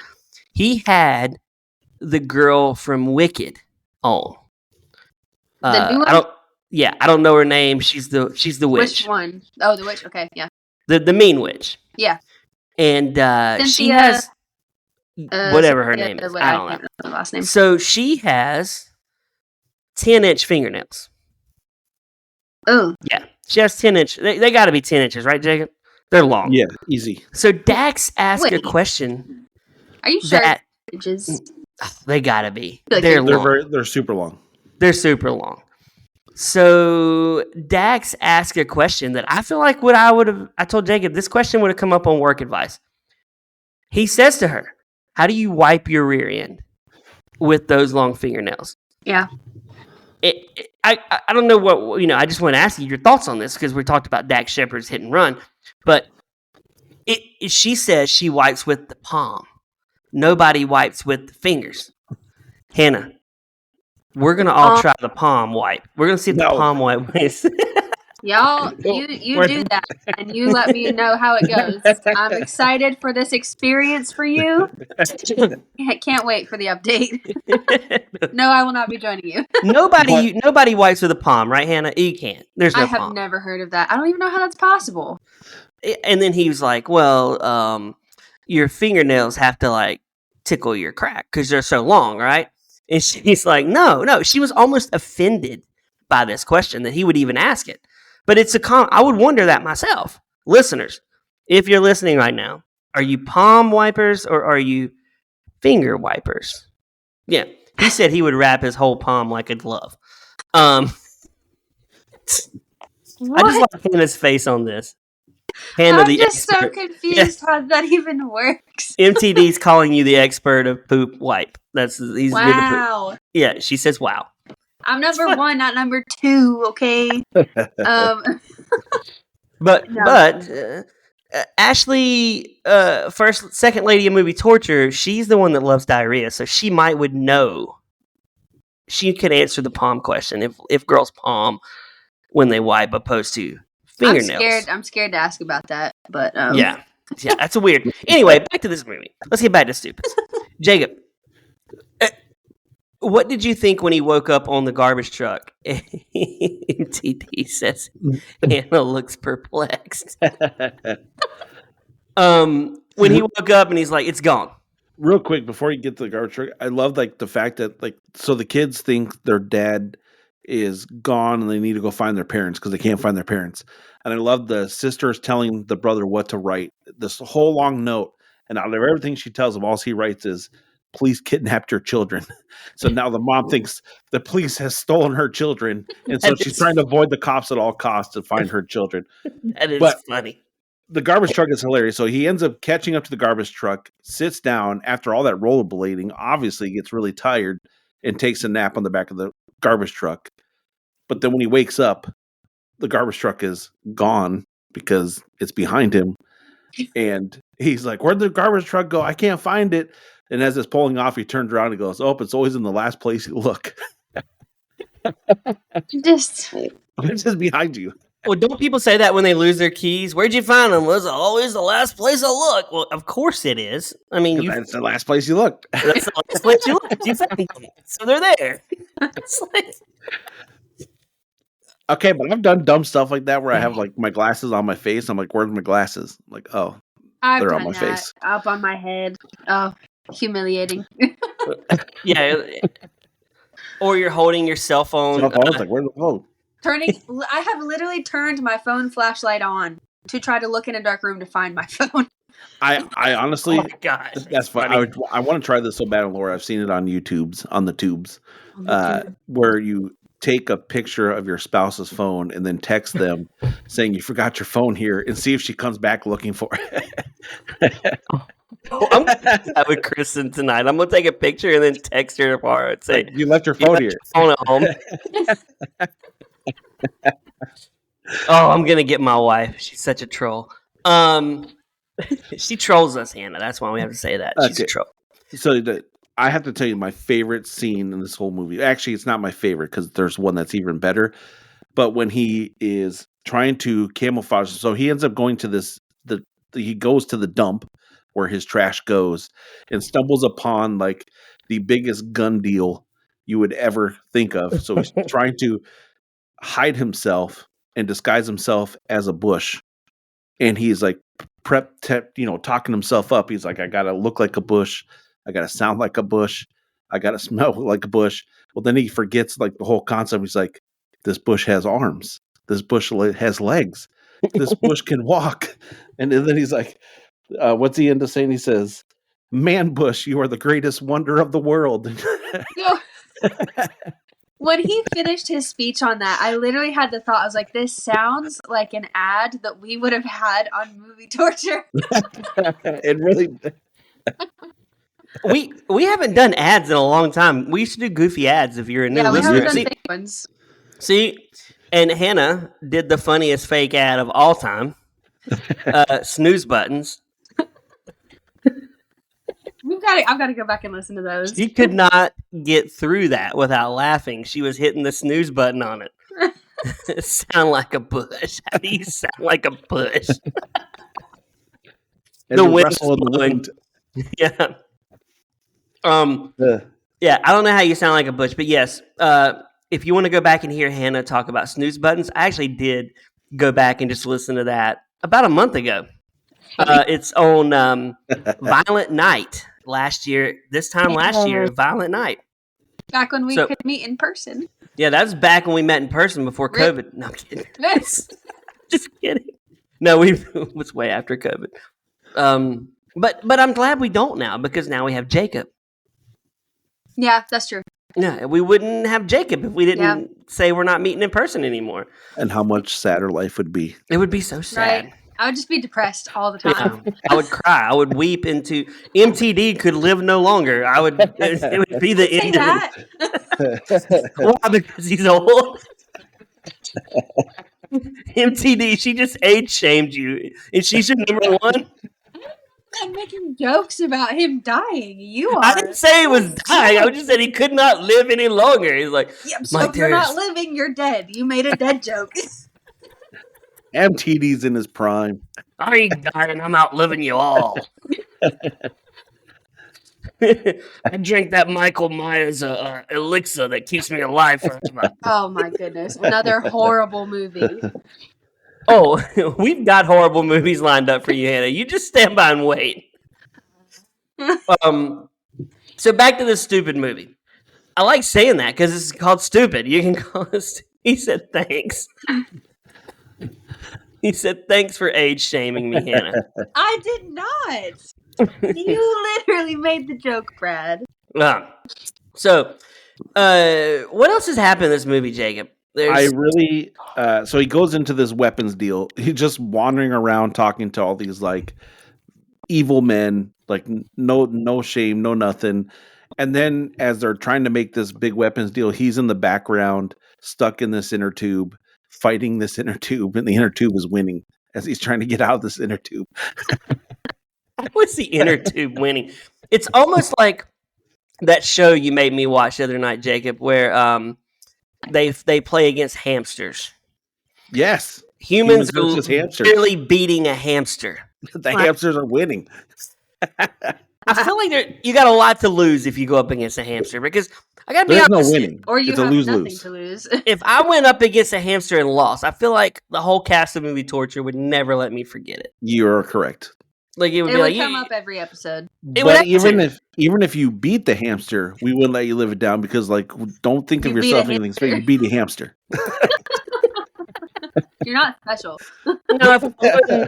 D: He had the girl from Wicked on.
C: The new one?
D: I don't know her name. She's the witch.
C: Which one? Oh, the witch. Okay, yeah.
D: The mean witch.
C: Yeah.
D: And she has whatever her name is. I don't know
C: the last name.
D: So she has 10-inch fingernails.
C: Oh.
D: Yeah. She has 10-inch. They got to be 10 inches, right, Jacob? They're long.
F: Yeah, easy.
D: So Dax asked a question.
C: Are you sure? Inches?
D: They got to be.
C: Like
D: they're long.
F: They're super long.
D: They're super long. So Dax asked a question that I feel like I told Jacob this question would have come up on work advice. He says to her, "How do you wipe your rear end with those long fingernails?"
C: Yeah.
D: I don't know what, I just want to ask you your thoughts on this because we talked about Dax Shepard's hit and run, but she says she wipes with the palm. Nobody wipes with the fingers. Hannah, we're going to all try the palm wipe. We're going to see if the palm wipe is.
C: Y'all, you do that, and you let me know how it goes. I'm excited for this experience for you. I can't wait for the update. No, I will not be joining you.
D: Nobody wipes with a palm, right, Hannah? You can't. There's no palm.
C: I have never heard of that. I don't even know how that's possible.
D: And then he was like, well, your fingernails have to, like, tickle your crack because they're so long, right? And she's like, no. She was almost offended by this question that he would even ask it. But I would wonder that myself. Listeners, if you're listening right now, are you palm wipers or are you finger wipers? Yeah. He said he would wrap his whole palm like a glove. I just like Hannah's face on this.
C: I'm just so confused how that even works.
D: MTD's calling you the expert of poop wipe. He's
C: wow.
D: Good to poop. Yeah, she says wow.
C: I'm number one, not number two, okay?
D: But Ashley, second lady of movie Torture, she's the one that loves diarrhea, so she would know. She could answer the palm question if girls palm when they wipe opposed to fingernails.
C: I'm scared to ask about that, but
D: yeah, that's a weird. Anyway, back to this movie. Let's get back to Stupids. Jacob, what did you think when he woke up on the garbage truck? MTD says Hannah looks perplexed. When he woke up and he's like, "It's gone."
F: Real quick before you get to the garbage truck, I love the fact that so the kids think their dad is gone and they need to go find their parents because they can't find their parents. And I love the sisters telling the brother what to write. This whole long note, and out of everything she tells him, all he writes is, "Police kidnapped your children." So now the mom thinks the police has stolen her children, and so she's trying to avoid the cops at all costs to find her children.
D: That is funny.
F: The garbage truck is hilarious. So he ends up catching up to the garbage truck, sits down after all that rollerblading, obviously gets really tired, and takes a nap on the back of the garbage truck. But then when he wakes up, the garbage truck is gone because it's behind him. And he's like, "Where'd the garbage truck go? I can't find it." And as it's pulling off, he turns around and goes, "Oh, it's always in the last place you look."
C: It's just
F: behind you.
D: Well, don't people say that when they lose their keys? Where'd you find them? Was always the last place I look. Well, of course it is. I mean,
F: that's the last place you looked.
D: That's the last place you looked. You found them, so they're there. It's like...
F: Okay, but I've done dumb stuff like that where I have like my glasses on my face. I'm like, where's my glasses? I'm like, oh, they're on my face.
C: Up on my head. Oh, humiliating.
D: Yeah. Or you're holding your cell phone.
F: Like, where's the phone?
C: I have literally turned my phone flashlight on to try to look in a dark room to find my phone.
F: I honestly,
D: oh my gosh,
F: that's fine. I want to try this so bad, Laura. I've seen it on the tubes, where you take a picture of your spouse's phone and then text them saying you forgot your phone here and see if she comes back looking for it.
D: I'm going with Kristen tonight. I'm going to take a picture and then text her tomorrow and say,
F: you left your phone here.
D: Your phone at home. I'm going to get my wife. She's such a troll. She trolls us, Hannah. That's why we have to say that. She's a troll.
F: So I have to tell you my favorite scene in this whole movie. Actually, it's not my favorite because there's one that's even better. But when he is trying to camouflage, so he ends up going to he goes to the dump where his trash goes and stumbles upon like the biggest gun deal you would ever think of. So he's trying to hide himself and disguise himself as a bush. And he's like talking himself up. He's like, I got to look like a bush. I got to sound like a bush. I got to smell like a bush. Well, then he forgets like the whole concept. He's like, this bush has arms. This bush has legs. This bush can walk. And then he's like, what's he end up saying? He says, man bush, you are the greatest wonder of the world.
C: When he finished his speech on that, I literally had the thought, I was like, this sounds like an ad that we would have had on Movie Torture.
F: It really...
D: We haven't done ads in a long time. We used to do goofy ads if you're a new listener.
C: We haven't done fake ones.
D: See, and Hannah did the funniest fake ad of all time. Snooze buttons.
C: I've got to go back and listen to those.
D: She could not get through that without laughing. She was hitting the snooze button on it. Sound like a bush. How do you sound like a bush? The wind's blowing. Yeah. Yeah, I don't know how you sound like a bush, but yes, if you want to go back and hear Hannah talk about snooze buttons, I actually did go back and just listen to that about a month ago. It's on Violent Night last year. This time last year, Violent Night.
C: Back when we could meet in person.
D: Yeah, that was back when we met in person before COVID. No, I'm kidding. Just kidding. No, it was way after COVID. But I'm glad we don't now because now we have Jacob.
C: Yeah, that's true.
D: Yeah, we wouldn't have Jacob if we didn't say we're not meeting in person anymore.
F: And how much sadder life would be.
D: It would be so sad.
C: Right. I would just be depressed all the time.
D: Yeah. I would cry. I would weep into MTD could live no longer. It would be the end of it. Why? Because he's old. MTD, she just age shamed you. And she's your number one.
C: I'm making jokes about him dying. You are.
D: I didn't say he was dying. I just said he could not live any longer. He's like,
C: yep, so if you're not living, you're dead. You made a dead joke.
F: MTD's in his prime.
D: I ain't dying. I'm outliving you all. I drink that Michael Myers elixir that keeps me alive forever.
C: Oh my goodness. Another horrible movie.
D: Oh, we've got horrible movies lined up for you, Hannah. You just stand by and wait. So back to this stupid movie. I like saying that because it's called stupid. You can call it. He said thanks. He said thanks for age shaming me, Hannah.
C: I did not. You literally made the joke, Brad.
D: So, what else has happened in this movie, Jacob?
F: So he goes into this weapons deal. He's just wandering around talking to all these like evil men, like no shame, no nothing. And then as they're trying to make this big weapons deal, he's in the background, stuck in this inner tube, fighting this inner tube, and the inner tube is winning as he's trying to get out of this inner tube.
D: What's the inner tube winning? It's almost like that show you made me watch the other night, Jacob, where they play against hamsters.
F: Yes.
D: Humans
F: versus
D: are
F: hamsters.
D: really beating a hamster.
F: The hamsters are winning.
D: I feel like you got a lot to lose if you go up against a hamster, because I gotta be
F: There's
D: honest.
F: no winning.
C: Or you
F: it's
C: have
F: a lose
C: nothing
F: lose.
C: to lose.
D: If I went up against a hamster and lost, I feel like the whole cast of Movie Torture would never let me forget it.
F: You're correct.
D: Like it would
C: It
D: be
C: would
D: like
C: come up every episode.
F: But even if you beat the hamster, we wouldn't let you live it down, because like, don't think of yourself anything special. You beat a hamster.
C: You're not special.
D: No,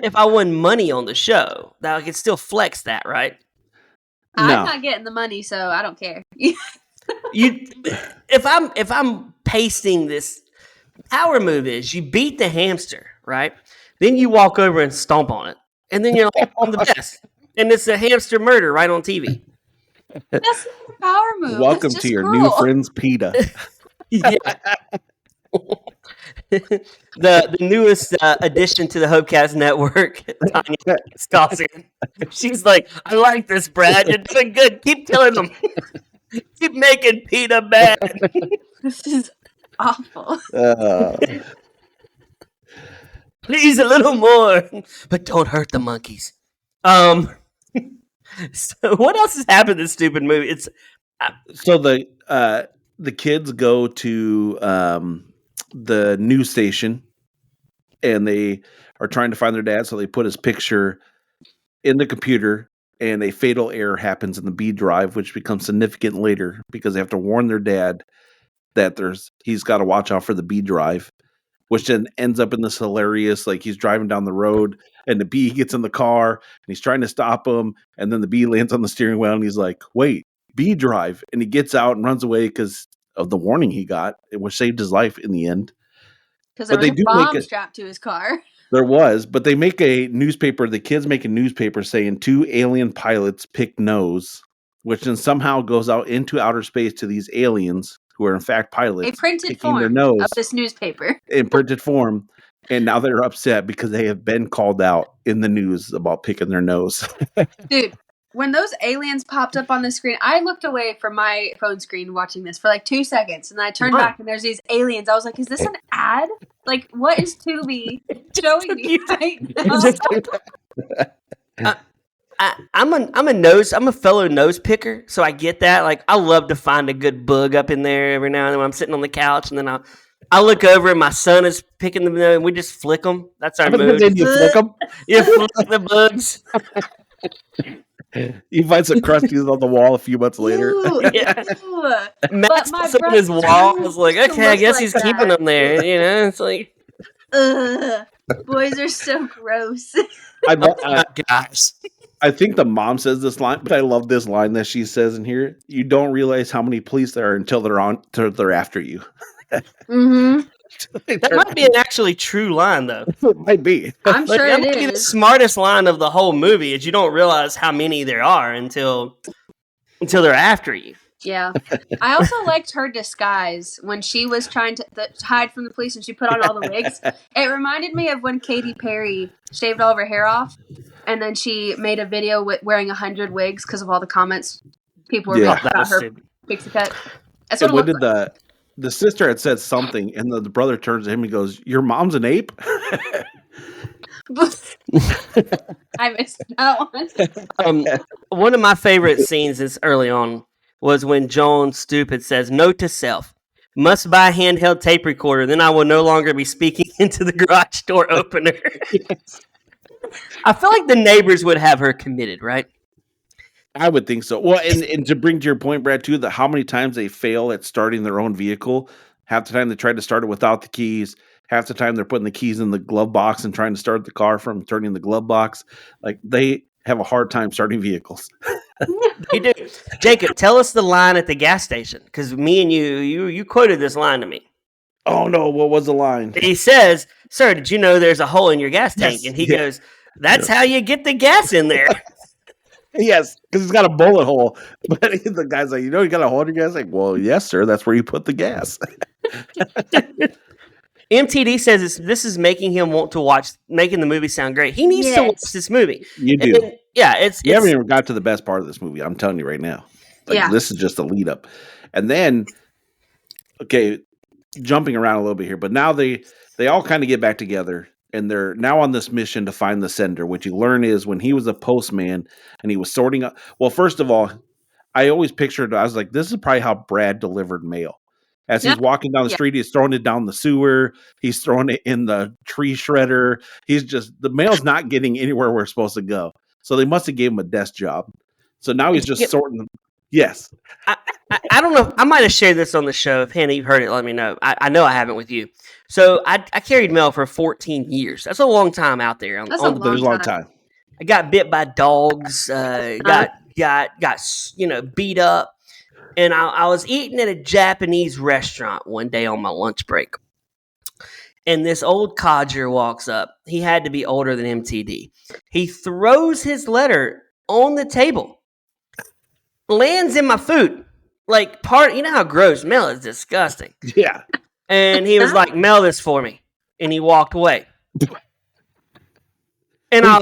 D: if I won money on the show, that I could still flex that, right?
C: I'm not getting the money, so I don't care.
D: If I'm pasting this power move is you beat the hamster, right? Then you walk over and stomp on it, and then you're like, I'm the best, and it's a hamster murder right on TV.
C: That's not a power move.
F: Welcome to your new friends, PETA.
D: Yeah. the newest addition to the Hopecast network, Tanya Scosser. She's like, I like this, Brad. You're doing good. Keep killing them. Keep making PETA bad.
C: This is awful.
D: Please, a little more, but don't hurt the monkeys. So what else has happened in this stupid movie? It's
F: so the kids go to the news station, and they are trying to find their dad. So they put his picture in the computer, and a fatal error happens in the B drive, which becomes significant later because they have to warn their dad that he's got to watch out for the B drive, which then ends up in this hilarious, like, he's driving down the road and the bee gets in the car and he's trying to stop him. And then the bee lands on the steering wheel and he's like, wait, B drive. And he gets out and runs away because of the warning he got, which saved his life in the end.
C: Because there was a bomb strapped to his car.
F: There was, but they make a newspaper. The kids make a newspaper saying 2 alien pilots picked nose, which then somehow goes out into outer space to these aliens who are in fact pilots.
C: A printed form of this newspaper.
F: In printed form. And now they're upset because they have been called out in the news about picking their nose.
C: Dude, when those aliens popped up on the screen, I looked away from my phone screen watching this for like 2 seconds. And then I turned back and there's these aliens. I was like, is this an ad? Like, what is Tubi showing me right now?
D: I'm a fellow nose picker, so I get that. Like, I love to find a good bug up in there every now and then when I'm sitting on the couch, and then I look over and my son is picking them, and we just flick them. That's our move.
F: You flick them?
D: You flick the bugs.
F: You find some crusties on the wall a few months later.
D: Yeah. Matt's on his wall. I was like, okay, I guess he's keeping them there. You know, it's like,
C: boys are so gross.
D: Guys.
F: I think the mom says this line, but I love this line that she says in here. You don't realize how many police there are until they're after you.
C: Mm-hmm.
D: That might be an actually true line, though.
F: It might be.
C: I'm sure
D: that
C: it
D: might
C: is.
D: be the smartest line of the whole movie is you don't realize how many there are until they're after you.
C: Yeah. I also liked her disguise when she was trying to hide from the police and she put on all the wigs. It reminded me of when Katy Perry shaved all of her hair off and then she made a video wearing 100 wigs because of all the comments people were making about her pixie cut. That's what it looked like.
F: The sister had said something, and the brother turns to him and goes, "Your mom's an ape?"
C: I missed that one.
D: One of my favorite scenes is early on was when Joan Stupid says, "Note to self: must buy a handheld tape recorder, then I will no longer be speaking into the garage door opener." I feel like the neighbors would have her committed, right?
F: I would think so. Well, and to bring to your point, Brad, too, that how many times they fail at starting their own vehicle. Half the time they try to start it without the keys. Half the time they're putting the keys in the glove box and trying to start the car from turning the glove box. Like, they have a hard time starting vehicles.
D: They do. Jacob, tell us the line at the gas station, because me and you quoted this line to me.
F: Oh, no. What was the line?
D: He says, "Sir, did you know there's a hole in your gas tank?"
F: Yes.
D: And he goes, "That's how you get the gas in there."
F: Yes, because it's got a bullet hole. But the guy's like, you got a hole in your gas? Like, well, yes, sir. That's where you put the gas.
D: MTD says this is making him want to making the movie sound great. He needs to watch this movie.
F: You do.
D: Then,
F: you haven't even got to the best part of this movie. I'm telling you right now. This is just a lead up. And then, okay, jumping around a little bit here, but now they all kind of get back together. and they're now on this mission to find the sender. What you learn is when he was a postman and he was sorting up. Well, first of all, I always pictured, I was like, this is probably how Brad delivered mail. As he's walking down the street, he's throwing it down the sewer. He's throwing it in the tree shredder. The mail's not getting anywhere where it's supposed to go. So they must have gave him a desk job. So now he's just sorting them. Yes.
D: I don't know. I might have shared this on the show. If Hannah, you've heard it, let me know. I know I haven't with you. So I carried mail for 14 years. That's a long time out there.
F: That's a long time.
D: I got bit by dogs. Got beat up. And I was eating at a Japanese restaurant one day on my lunch break. And this old codger walks up. He had to be older than MTD. He throws his letter on the table. Lands in my food. Like, you know how gross mail is? Disgusting.
F: Yeah.
D: And he was like, mail this for me. And he walked away. And I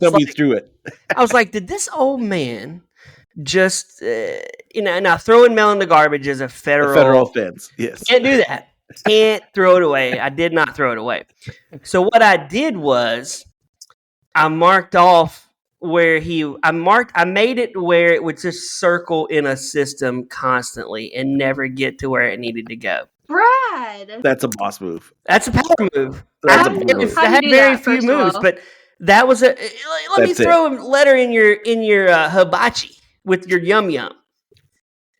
D: was like, did this old man just, now throwing mail in the garbage is a federal
F: offense. Yes.
D: Can't do that. Can't throw it away. I did not throw it away. So what I did was I marked off I made it where it would just circle in a system constantly and never get to where it needed to go.
C: Brad!
F: That's a boss move.
D: That's a power move. I had very few moves, but that was let me throw a letter in your hibachi with your yum yum.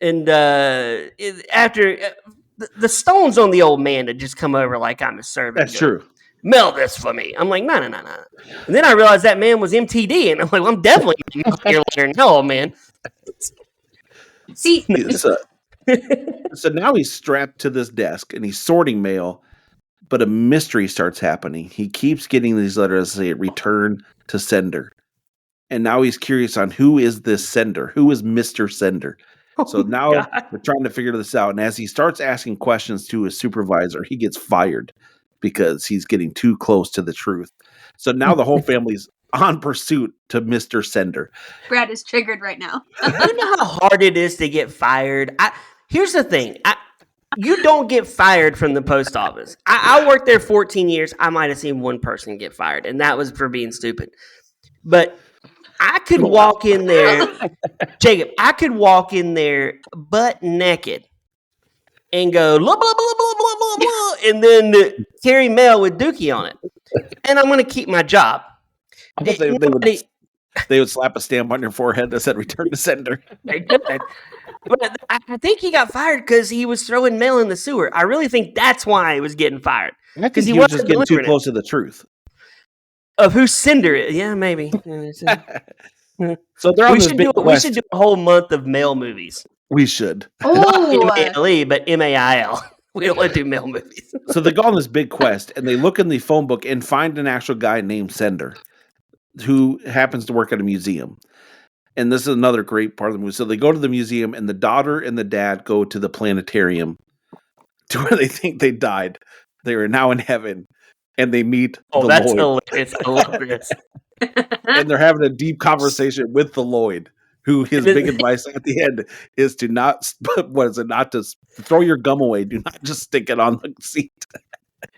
D: And after the stone's on the old man to just come over like I'm a servant.
F: That's true.
D: Mail this for me. I'm like, no. And then I realized that man was MTD, and I'm like, well, I'm definitely your letter. No, man.
C: See,
F: so now he's strapped to this desk and he's sorting mail, but a mystery starts happening. He keeps getting these letters that say return to sender. And now he's curious on who is this sender? Who is Mr. Sender? So now we're trying to figure this out. And as he starts asking questions to his supervisor, he gets fired because he's getting too close to the truth. So now the whole family's on pursuit to Mr. Sender.
C: Brad is triggered right now.
D: You know how hard it is to get fired? Here's the thing. You don't get fired from the post office. I worked there 14 years. I might have seen one person get fired, and that was for being stupid. But I could walk in there, Jacob, butt naked and go, blah, blah, blah, blah, blah, blah, blah, and then carry mail with Dookie on it. And I'm going to keep my job.
F: They would slap a stamp on your forehead that said return to sender.
D: They could. But I think he got fired because he was throwing mail in the sewer. I really think that's why he was getting fired.
F: Because he was just getting too close to the truth.
D: Of whose sender it is. Yeah, maybe.
F: So they're on this big quest.
D: We should do a whole month of mail movies.
F: We should.
D: Not M-A-L-E, but M-A-I-L. We don't want to do mail movies.
F: So they go on this big quest, and they look in the phone book and find an actual guy named Sender who happens to work at a museum. And this is another great part of the movie. So they go to the museum, and the daughter and the dad go to the planetarium to where they think they died. They are now in heaven, and they meet the Lloyd.
D: That's hilarious. I love this.
F: And they're having a deep conversation with the Lloyd, who his big advice at the end is to not to throw your gum away. Do not just stick it on the seat.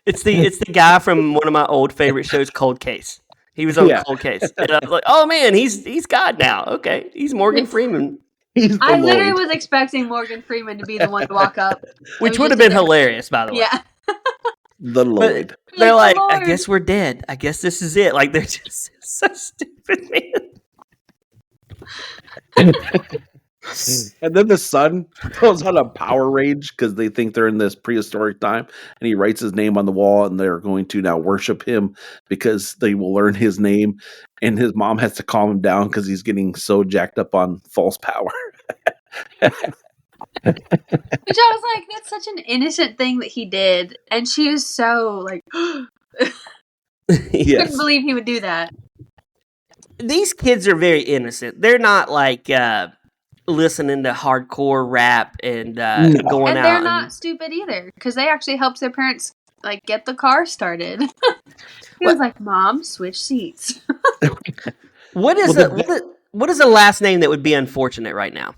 F: It's
D: the guy from one of my old favorite shows, Cold Case. He was on Cold Case. And I was like, oh man, he's God now. Okay. He's Morgan Freeman.
C: I literally was expecting Morgan Freeman to be the one to walk up.
D: Which would have been hilarious, by the way.
C: Yeah.
F: The Lloyd.
D: But they're like, I guess we're dead. I guess this is it. Like, they're just so stupid, man.
F: And then the son goes on a power rage because they think they're in this prehistoric time, and he writes his name on the wall, and they're going to now worship him because they will learn his name, and his mom has to calm him down because he's getting so jacked up on false power.
C: Which I was like, that's such an innocent thing that he did, and she was so like
F: Yes.
C: couldn't believe he would do that.
D: These kids are very innocent. They're not like listening to hardcore rap and going out.
C: And they're not stupid either, because they actually helped their parents like get the car started. He was like, "Mom, switch seats."
D: What is the last name that would be unfortunate right now?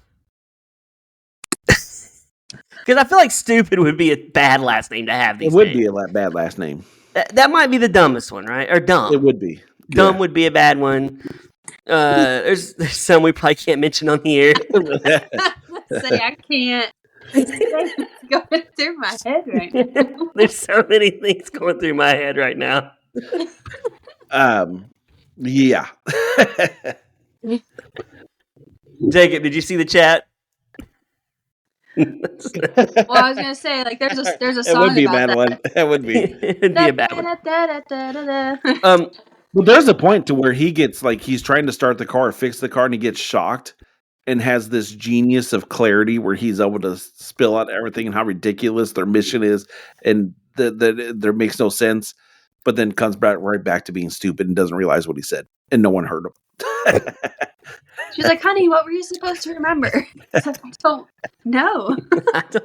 D: Because I feel like stupid would be a bad last name to have these days.
F: It would be a bad last name.
D: That might be the dumbest one, right? Or dumb.
F: It would be.
D: Dumb would be a bad one. There's some we probably can't mention on the air.
C: Say I can't. It's going through my head right now.
D: There's so many things going through my head right now.
F: Yeah.
D: Jacob, did you see the chat?
C: Well, I was gonna say, like, there's a song.
F: It would be a
C: about
F: bad one. It would be.
D: It'd be a bad one.
F: Well, there's a point to where he gets like he's trying to start the car, fix the car, and he gets shocked and has this genius of clarity where he's able to spill out everything and how ridiculous their mission is, and that there makes no sense, but then comes back right back to being stupid and doesn't realize what he said, and no one heard him.
C: She's like, honey, what were you supposed to remember? It's like, I don't know.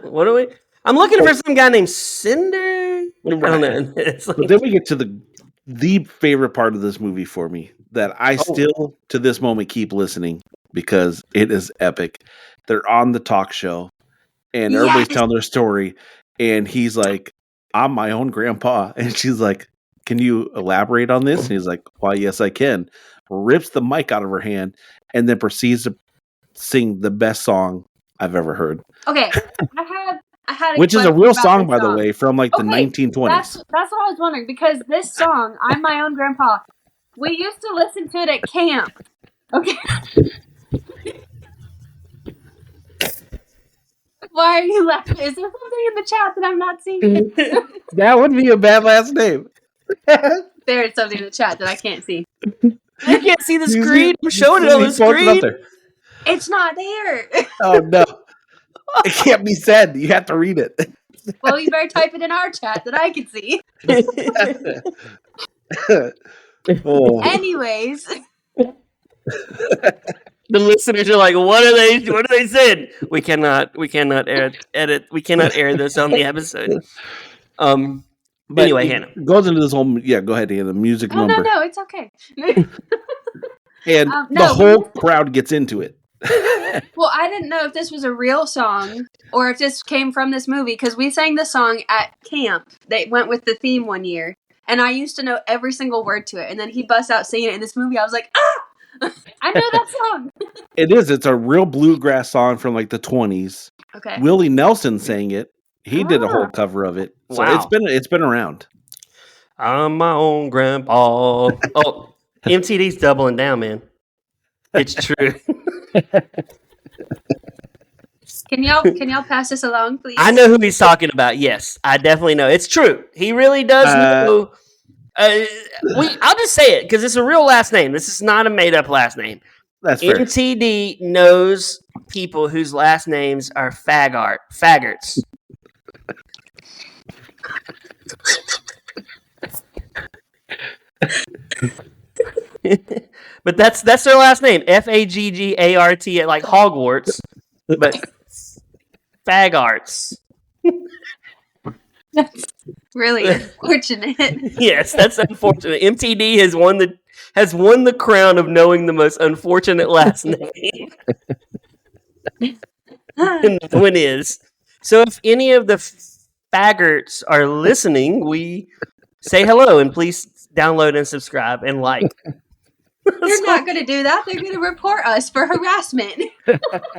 D: What are we? I'm looking for some guy named Cinder. I don't know.
F: But then we get to the favorite part of this movie for me that I still to this moment keep listening because it is epic. They're on the talk show and everybody's telling their story, and he's like, I'm my own grandpa, and she's like, can you elaborate on this? And he's like, why, yes, I can. Rips the mic out of her hand and then proceeds to sing the best song I've ever heard.
C: Okay, I had
F: which is a real song, by the way, from like the 1920s.
C: That's what I was wondering, because this song, I'm my own grandpa, we used to listen to it at camp. Okay. Why are you laughing? Is there something in the chat that I'm not seeing?
F: That would be a bad last name.
C: There is something in the chat that I can't see.
D: You can't see the screen? I'm showing it on the screen.
C: It's not there.
F: Oh, no. It can't be said. You have to read it.
C: Well, you better type it in our chat that I can see. Anyways.
D: The listeners are like, what are they saying? We cannot air this on the episode. But anyway, Hannah
F: goes into this whole go ahead, Hannah. Music number.
C: No, it's okay.
F: And the whole crowd gets into it.
C: Well, I didn't know if this was a real song or if this came from this movie, because we sang this song at camp. They went with the theme one year, and I used to know every single word to it. And then he busts out singing it in this movie. I was like, I know that song.
F: It is. It's a real bluegrass song from like the 20s.
C: Okay.
F: Willie Nelson sang it. He did a whole cover of it. So it's been around.
D: I'm my own grandpa. Oh, MTD's doubling down, man. It's true.
C: Can y'all pass this along, please?
D: I know who he's talking about. Yes, I definitely know. It's true. He really does know. I'll just say it because it's a real last name. This is not a made up last name.
F: That's fair.
D: MTD knows people whose last names are faggots. But that's their last name, Faggart, like Hogwarts, but Faggarts.
C: That's really unfortunate.
D: Yes, that's unfortunate. MTD has won the crown of knowing the most unfortunate last name. And the one is. So if any of the faggots are listening, we say hello and please download and subscribe and like.
C: They're not going to do that. They're going to report us for harassment.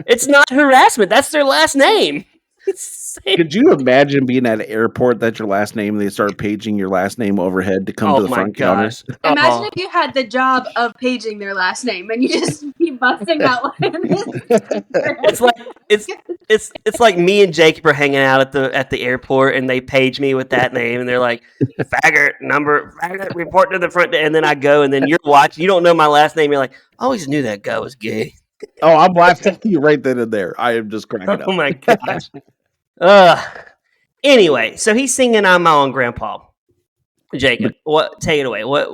D: It's not harassment. That's their last name.
F: Could you imagine being at an airport that's your last name and they start paging your last name overhead to come to the front counter?
C: Imagine if you had the job of paging their last name and you just keep busting out.
D: It's like me and Jacob are hanging out at the airport and they page me with that name and they're like, faggot report to the front, and then I go and then you're watching. You don't know my last name. You're like, I always knew that guy was gay.
F: Oh, I'm laughing at you right then and there. I am just cracking up.
D: Oh my gosh. Anyway, so he's singing "I'm My Own Grandpa." Jacob, take it away. What?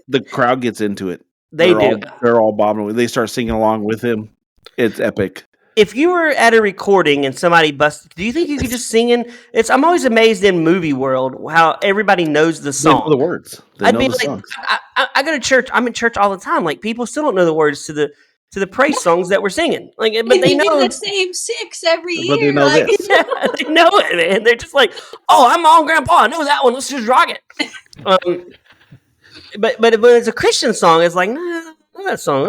F: The crowd gets into it.
D: They're
F: all bobbing. They start singing along with him. It's epic.
D: If you were at a recording and somebody busted, do you think you could just sing in? I'm always amazed in movie world how everybody knows the song.
F: They know the words.
D: I'd be like, I go to church. I'm in church all the time. Like people still don't know the words to to the praise songs that we're singing. Like, but
C: they
D: they know
C: the same 6 every year.
F: But they know this.
D: Yeah, they know it, man. They're just like, oh, I'm on Grandpa. I know that one. Let's just rock it. But when it's a Christian song, it's like, nah, that song.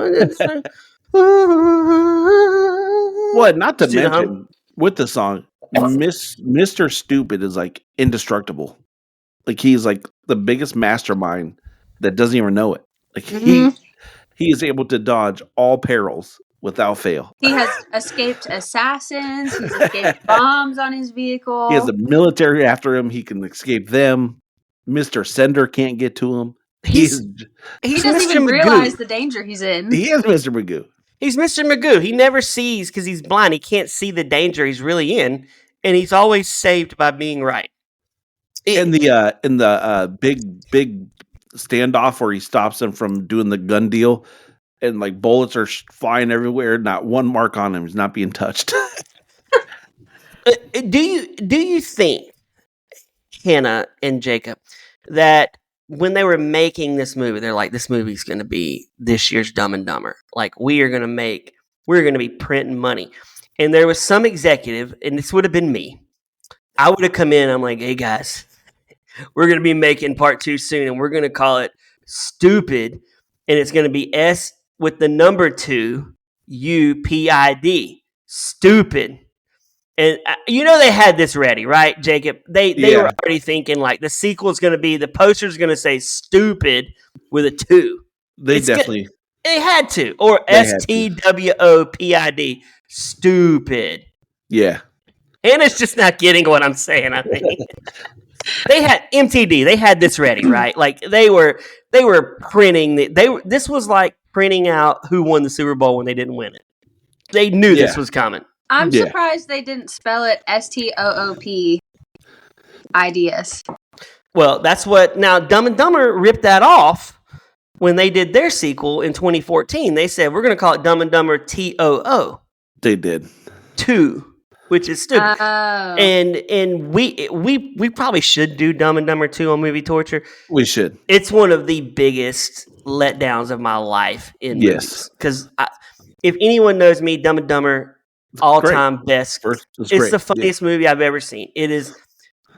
F: Well, not to mention with the song, Mr. Stupid is like indestructible. Like he's like the biggest mastermind that doesn't even know it. Like he is able to dodge all perils without fail.
C: He has escaped assassins. He's escaped bombs on his vehicle.
F: He has the military after him. He can escape them. Mr. Sender can't get to him.
C: He doesn't even realize the danger he's in.
F: He is Mr. Magoo.
D: He's Mr. Magoo. He never sees because he's blind. He can't see the danger he's really in, and he's always saved by being right.
F: In the big standoff where he stops him from doing the gun deal, and like bullets are flying everywhere, not one mark on him. He's not being touched.
D: Do you think, Hannah and Jacob, that when they were making this movie, they're like, this movie's going to be this year's Dumb and Dumber. Like, we're going to be printing money. And there was some executive, and this would have been me. I would have come in, I'm like, hey guys, we're going to be making part 2 soon, and we're going to call it Stupid, and it's going to be S with the number 2, UPID. Stupid. And they had this ready, right, Jacob? They were already thinking like the sequel is going to be, the poster's going to say Stupid with a 2.
F: They
D: had to, or STWOPID, Stupid.
F: Yeah.
D: Hannah's just not getting what I'm saying, I think. They had MTD. They had this ready, right? Like they were printing. This was like printing out who won the Super Bowl when they didn't win it. They knew this was coming.
C: I'm surprised they didn't spell it STOOPIDS.
D: Well, that's what. Now, Dumb and Dumber ripped that off when they did their sequel in 2014. They said we're going to call it Dumb and Dumber TOO.
F: They did
D: 2. Which is stupid. And we probably should do Dumb and Dumber 2 on Movie Torture.
F: We should.
D: It's one of the biggest letdowns of my life in movies. Because if anyone knows me, Dumb and Dumber, all-time best. It's the funniest movie I've ever seen. It is.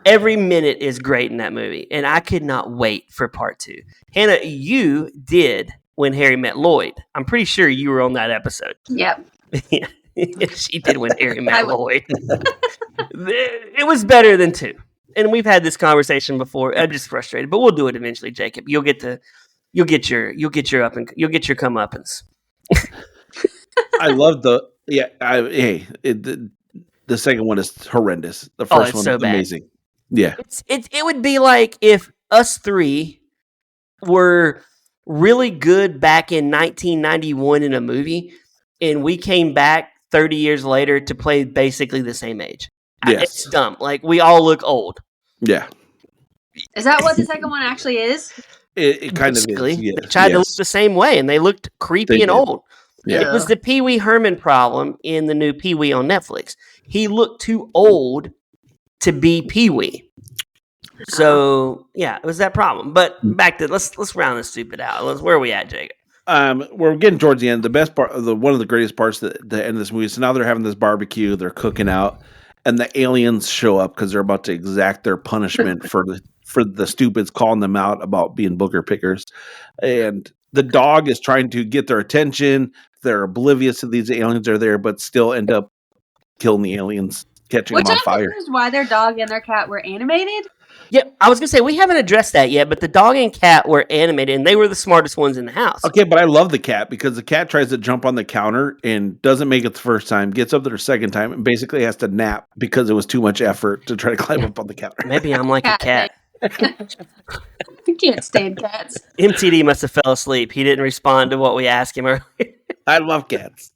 D: Every minute is great in that movie. And I could not wait for part 2. Hannah, you did When Harry Met Lloyd. I'm pretty sure you were on that episode.
C: Yep.
D: Yeah. She did When Harry Met Lloyd. It was better than 2, and we've had this conversation before. I'm just frustrated, but we'll do it eventually, Jacob. You'll get your comeuppance.
F: I love the second one is horrendous. The first one is amazing. Yeah,
D: it would be like if us 3 were really good back in 1991 in a movie, and we came back 30 years later to play basically the same age.
F: Yes.
D: It's dumb. Like, we all look old.
F: Yeah.
C: Is that what the second one actually is?
F: It kind of is.
D: They tried to look the same way, and they looked creepy and old. Yeah. It was the Pee Wee Herman problem in the new Pee Wee on Netflix. He looked too old to be Pee Wee. So, yeah, it was that problem. But back to, let's round this stupid out. Where are we at, Jacob?
F: We're getting towards the end. The best part, one of the greatest parts, the end of this movie. So now they're having this barbecue, they're cooking out, and the aliens show up because they're about to exact their punishment for the stupids calling them out about being booger pickers. And the dog is trying to get their attention. They're oblivious to these aliens are there, but still end up killing the aliens, catching them on fire.
C: Which why their dog and their cat were animated.
D: Yeah, I was going to say, we haven't addressed that yet, but the dog and cat were animated, and they were the smartest ones in the house.
F: Okay, but I love the cat because the cat tries to jump on the counter and doesn't make it the first time, gets up there the second time, and basically has to nap because it was too much effort to try to climb up on the counter.
D: Maybe I'm like a cat.
C: I can't stand cats.
D: MTD must have fell asleep. He didn't respond to what we asked him earlier.
F: I love cats.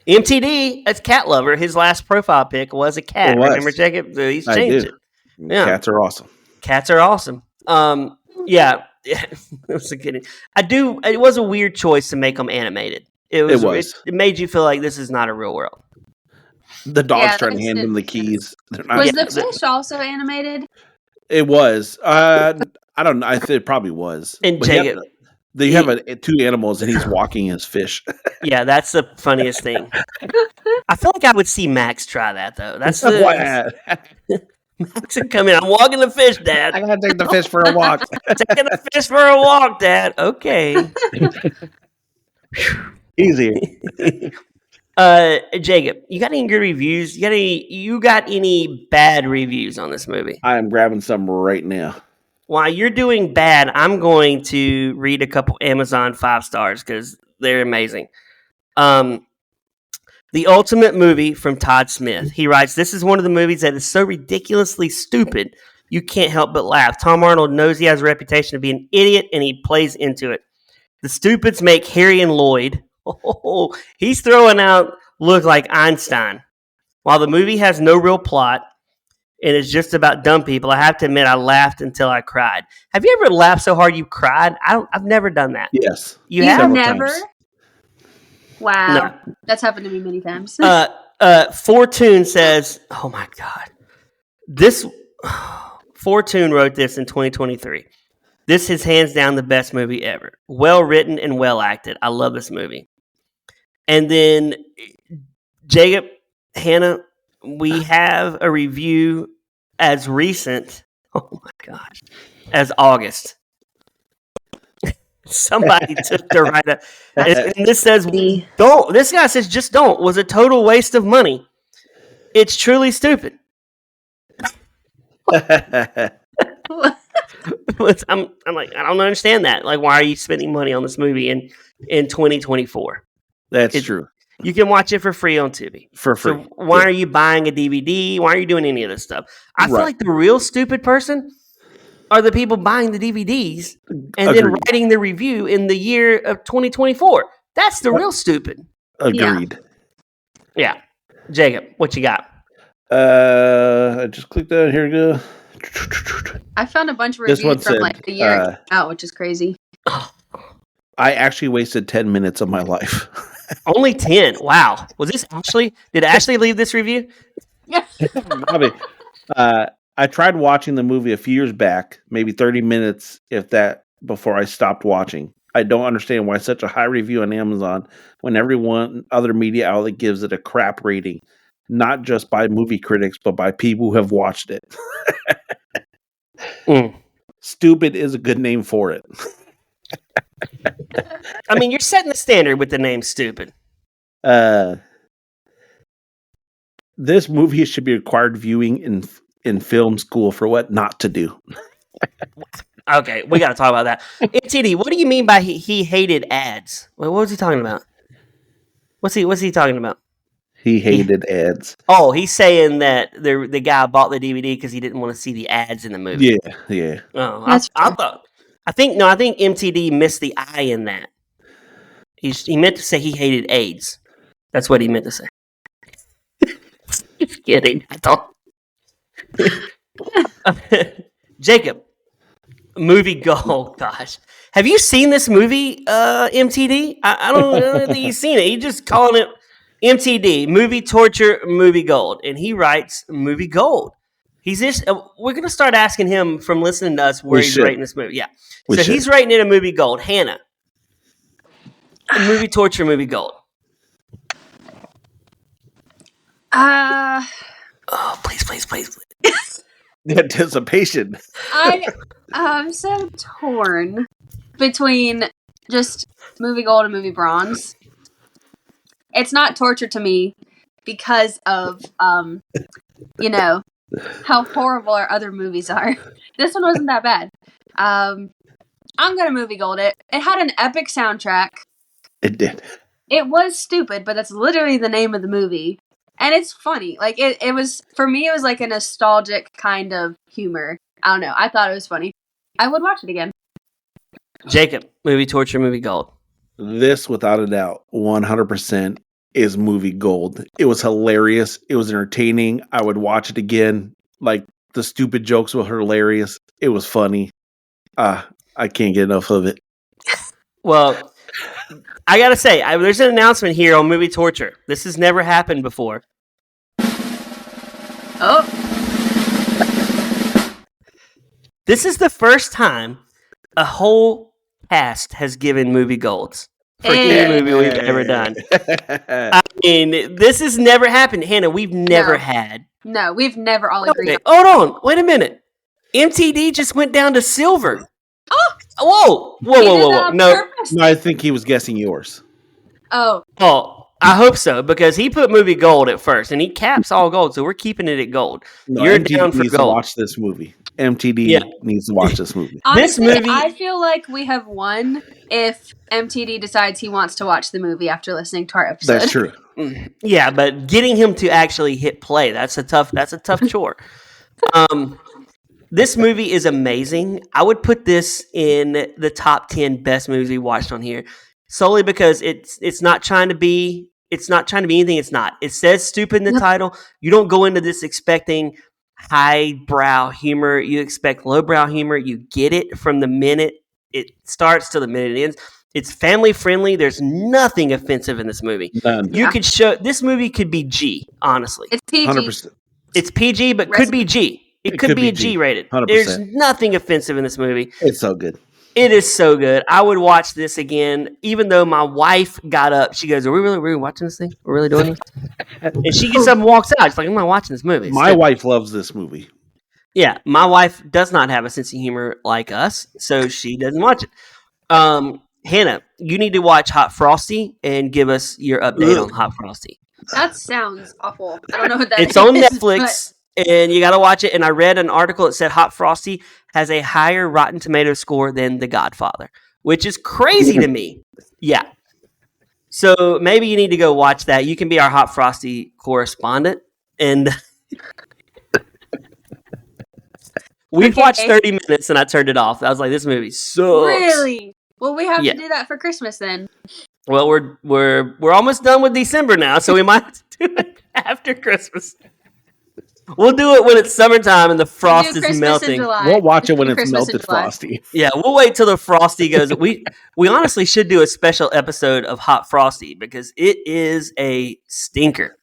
D: MTD, as cat lover, his last profile pic was a cat. Remember, Jacob? He's changed it. Yeah.
F: Cats are awesome.
D: Cats are awesome. Yeah, it was a good. It was a weird choice to make them animated. It was. It made you feel like this is not a real world.
F: The dog's trying to hand him the keys.
C: Was the fish also animated?
F: It was. I don't know. I think it probably was.
D: And Jacob,
F: They have two animals, and he's walking his fish.
D: Yeah, that's the funniest thing. I feel like I would see Max try that though. That's Max would come in. I'm walking the fish, Dad.
F: I gotta take the fish for a walk.
D: Taking the fish for a walk, Dad. Okay.
F: Easy.
D: Jacob, you got any good reviews? You got any bad reviews on this movie?
F: I am grabbing some right now.
D: While you're doing bad, I'm going to read a couple Amazon 5 stars because they're amazing. The Ultimate Movie from Todd Smith. He writes, "This is one of the movies that is so ridiculously stupid, you can't help but laugh. Tom Arnold knows he has a reputation to be an idiot, and he plays into it. The stupids make Harry and Lloyd. Oh, he's throwing out look like Einstein. While the movie has no real plot, and it's just about dumb people, I have to admit I laughed until I cried." Have you ever laughed so hard you cried? I've never done that.
F: Yes.
D: You have?
C: Never?
F: Times.
C: Wow.
D: No.
C: That's happened to me many times.
D: Fortune says, oh my God. Fortune wrote this in 2023. "This is hands down the best movie ever. Well written and well acted. I love this movie." And then Jacob, Hannah, we have a review as recent, oh my gosh, as August. Somebody took the right up. And this says, don't. This guy says, just don't. Was a total waste of money. It's truly stupid. I'm like, I don't understand that. Like, why are you spending money on this movie in 2024?
F: That's true.
D: You can watch it for free on Tubi.
F: For free.
D: So why are you buying a DVD? Why are you doing any of this stuff? I feel like the real stupid person are the people buying the DVDs and then writing the review in the year of 2024. That's the real stupid.
F: Agreed.
D: Yeah. Jacob, what you got?
F: I just clicked that. Here we go.
C: I found a bunch of reviews from like a year out, which is crazy.
F: I actually wasted 10 minutes of my life.
D: Only 10. Wow. Did Ashley leave this review?
C: Yeah.
F: Probably. I tried watching the movie a few years back, maybe 30 minutes, if that, before I stopped watching. I don't understand why such a high review on Amazon when everyone other media outlet gives it a crap rating, not just by movie critics, but by people who have watched it. Stupid is a good name for it.
D: I mean, you're setting the standard with the name stupid.
F: This movie should be required viewing in film school for what not to do.
D: Okay, we got to talk about that. MTD, what do you mean by he hated ads? What was he talking about? What's he talking about?
F: He hated ads.
D: Oh, he's saying that the guy bought the DVD because he didn't want to see the ads in the movie.
F: Yeah.
D: Oh, I think MTD missed the I in that. He meant to say he hated AIDS. That's what he meant to say. Just kidding. I thought. Jacob, movie gold. Gosh, have you seen this movie, MTD? I don't think you've seen it. He's just calling it MTD, movie torture, movie gold, and he writes movie gold. He's just. We're gonna start asking him from listening to us where he's rating this movie. Yeah, he's rating it a movie gold. Hannah, movie torture, movie gold. Oh, please.
F: The anticipation.
C: I'm so torn between just movie gold and movie bronze. It's not torture to me because of how horrible our other movies are. This one wasn't that bad. I'm gonna movie gold it. It had an epic soundtrack.
F: It did.
C: It was stupid, but that's literally the name of the movie. And it's funny. Like, it was, for me, it was like a nostalgic kind of humor. I don't know. I thought it was funny. I would watch it again.
D: Jacob, movie torture, movie gold.
F: This, without a doubt, 100% is movie gold. It was hilarious. It was entertaining. I would watch it again. Like, the stupid jokes were hilarious. It was funny. I can't get enough of it.
D: Well, I gotta say, there's an announcement here on movie torture. This has never happened before.
C: Oh.
D: This is the first time a whole cast has given movie golds for any movie we've ever done. I mean, this has never happened. Hannah, we've never had.
C: No, we've never all agreed.
D: Okay, hold on. Wait a minute. MTD just went down to silver. Oh! Whoa. No,
F: I think he was guessing yours.
C: Oh,
D: I hope so, because he put movie gold at first, and he caps all gold, so we're keeping it at gold.
F: No,
D: You're
F: MTD
D: down for
F: needs
D: gold.
F: to watch this movie. MTD needs to watch this movie.
C: Honestly,
D: This movie,
C: I feel like we have won if MTD decides he wants to watch the movie after listening to our episode.
F: That's true.
D: Yeah, but getting him to actually hit play, that's a tough chore. This movie is amazing. I would put this in the top 10 best movies we watched on here, solely because it's not trying to be anything it's not. It says stupid in the title. You don't go into this expecting highbrow humor. You expect lowbrow humor. You get it from the minute it starts to the minute it ends. It's family friendly. There's nothing offensive in this movie.
F: None.
D: You could show this movie could be G, honestly.
C: It's PG.
F: 100%.
D: It's PG, but could be G. It could be a G rated.
F: 100%.
D: There's nothing offensive in this movie.
F: It's so good.
D: It is so good. I would watch this again, even though my wife got up. She goes, "Are we really watching this thing? We're really doing this?" And she gets up and walks out. She's like, "I'm not watching this movie."
F: My wife loves this movie.
D: Yeah, my wife does not have a sense of humor like us, so she doesn't watch it. Hannah, you need to watch Hot Frosty and give us your update on Hot Frosty.
C: That sounds awful. I don't know what that is.
D: It's on Netflix, and you got to watch it. And I read an article that said Hot Frosty has a higher Rotten Tomatoes score than The Godfather, which is crazy to me. Yeah. So maybe you need to go watch that. You can be our Hot Frosty correspondent. And we've watched 30 minutes, and I turned it off. I was like, this movie sucks.
C: Really? Well, we have to do that for Christmas then.
D: Well, we're almost done with December now, so we might do it after Christmas. We'll do it when it's summertime and the frost is melting.
F: We'll watch it when it's melted Frosty.
D: Yeah, we'll wait till the Frosty goes. We honestly should do a special episode of Hot Frosty because it is a stinker.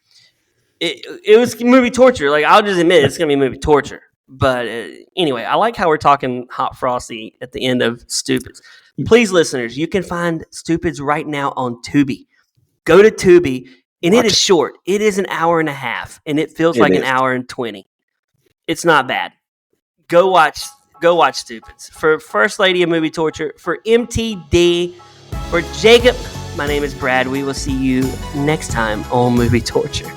D: It was movie torture. Like, I'll just admit it's going to be movie torture. But anyway, I like how we're talking Hot Frosty at the end of Stupids. Please, listeners, you can find Stupids right now on Tubi. Go to Tubi, and it is short. It is an hour and a half, and it feels like an hour and 20. It's not bad. Go watch Stupids. For First Lady of Movie Torture, for MTD, for Jacob, my name is Brad. We will see you next time on Movie Torture.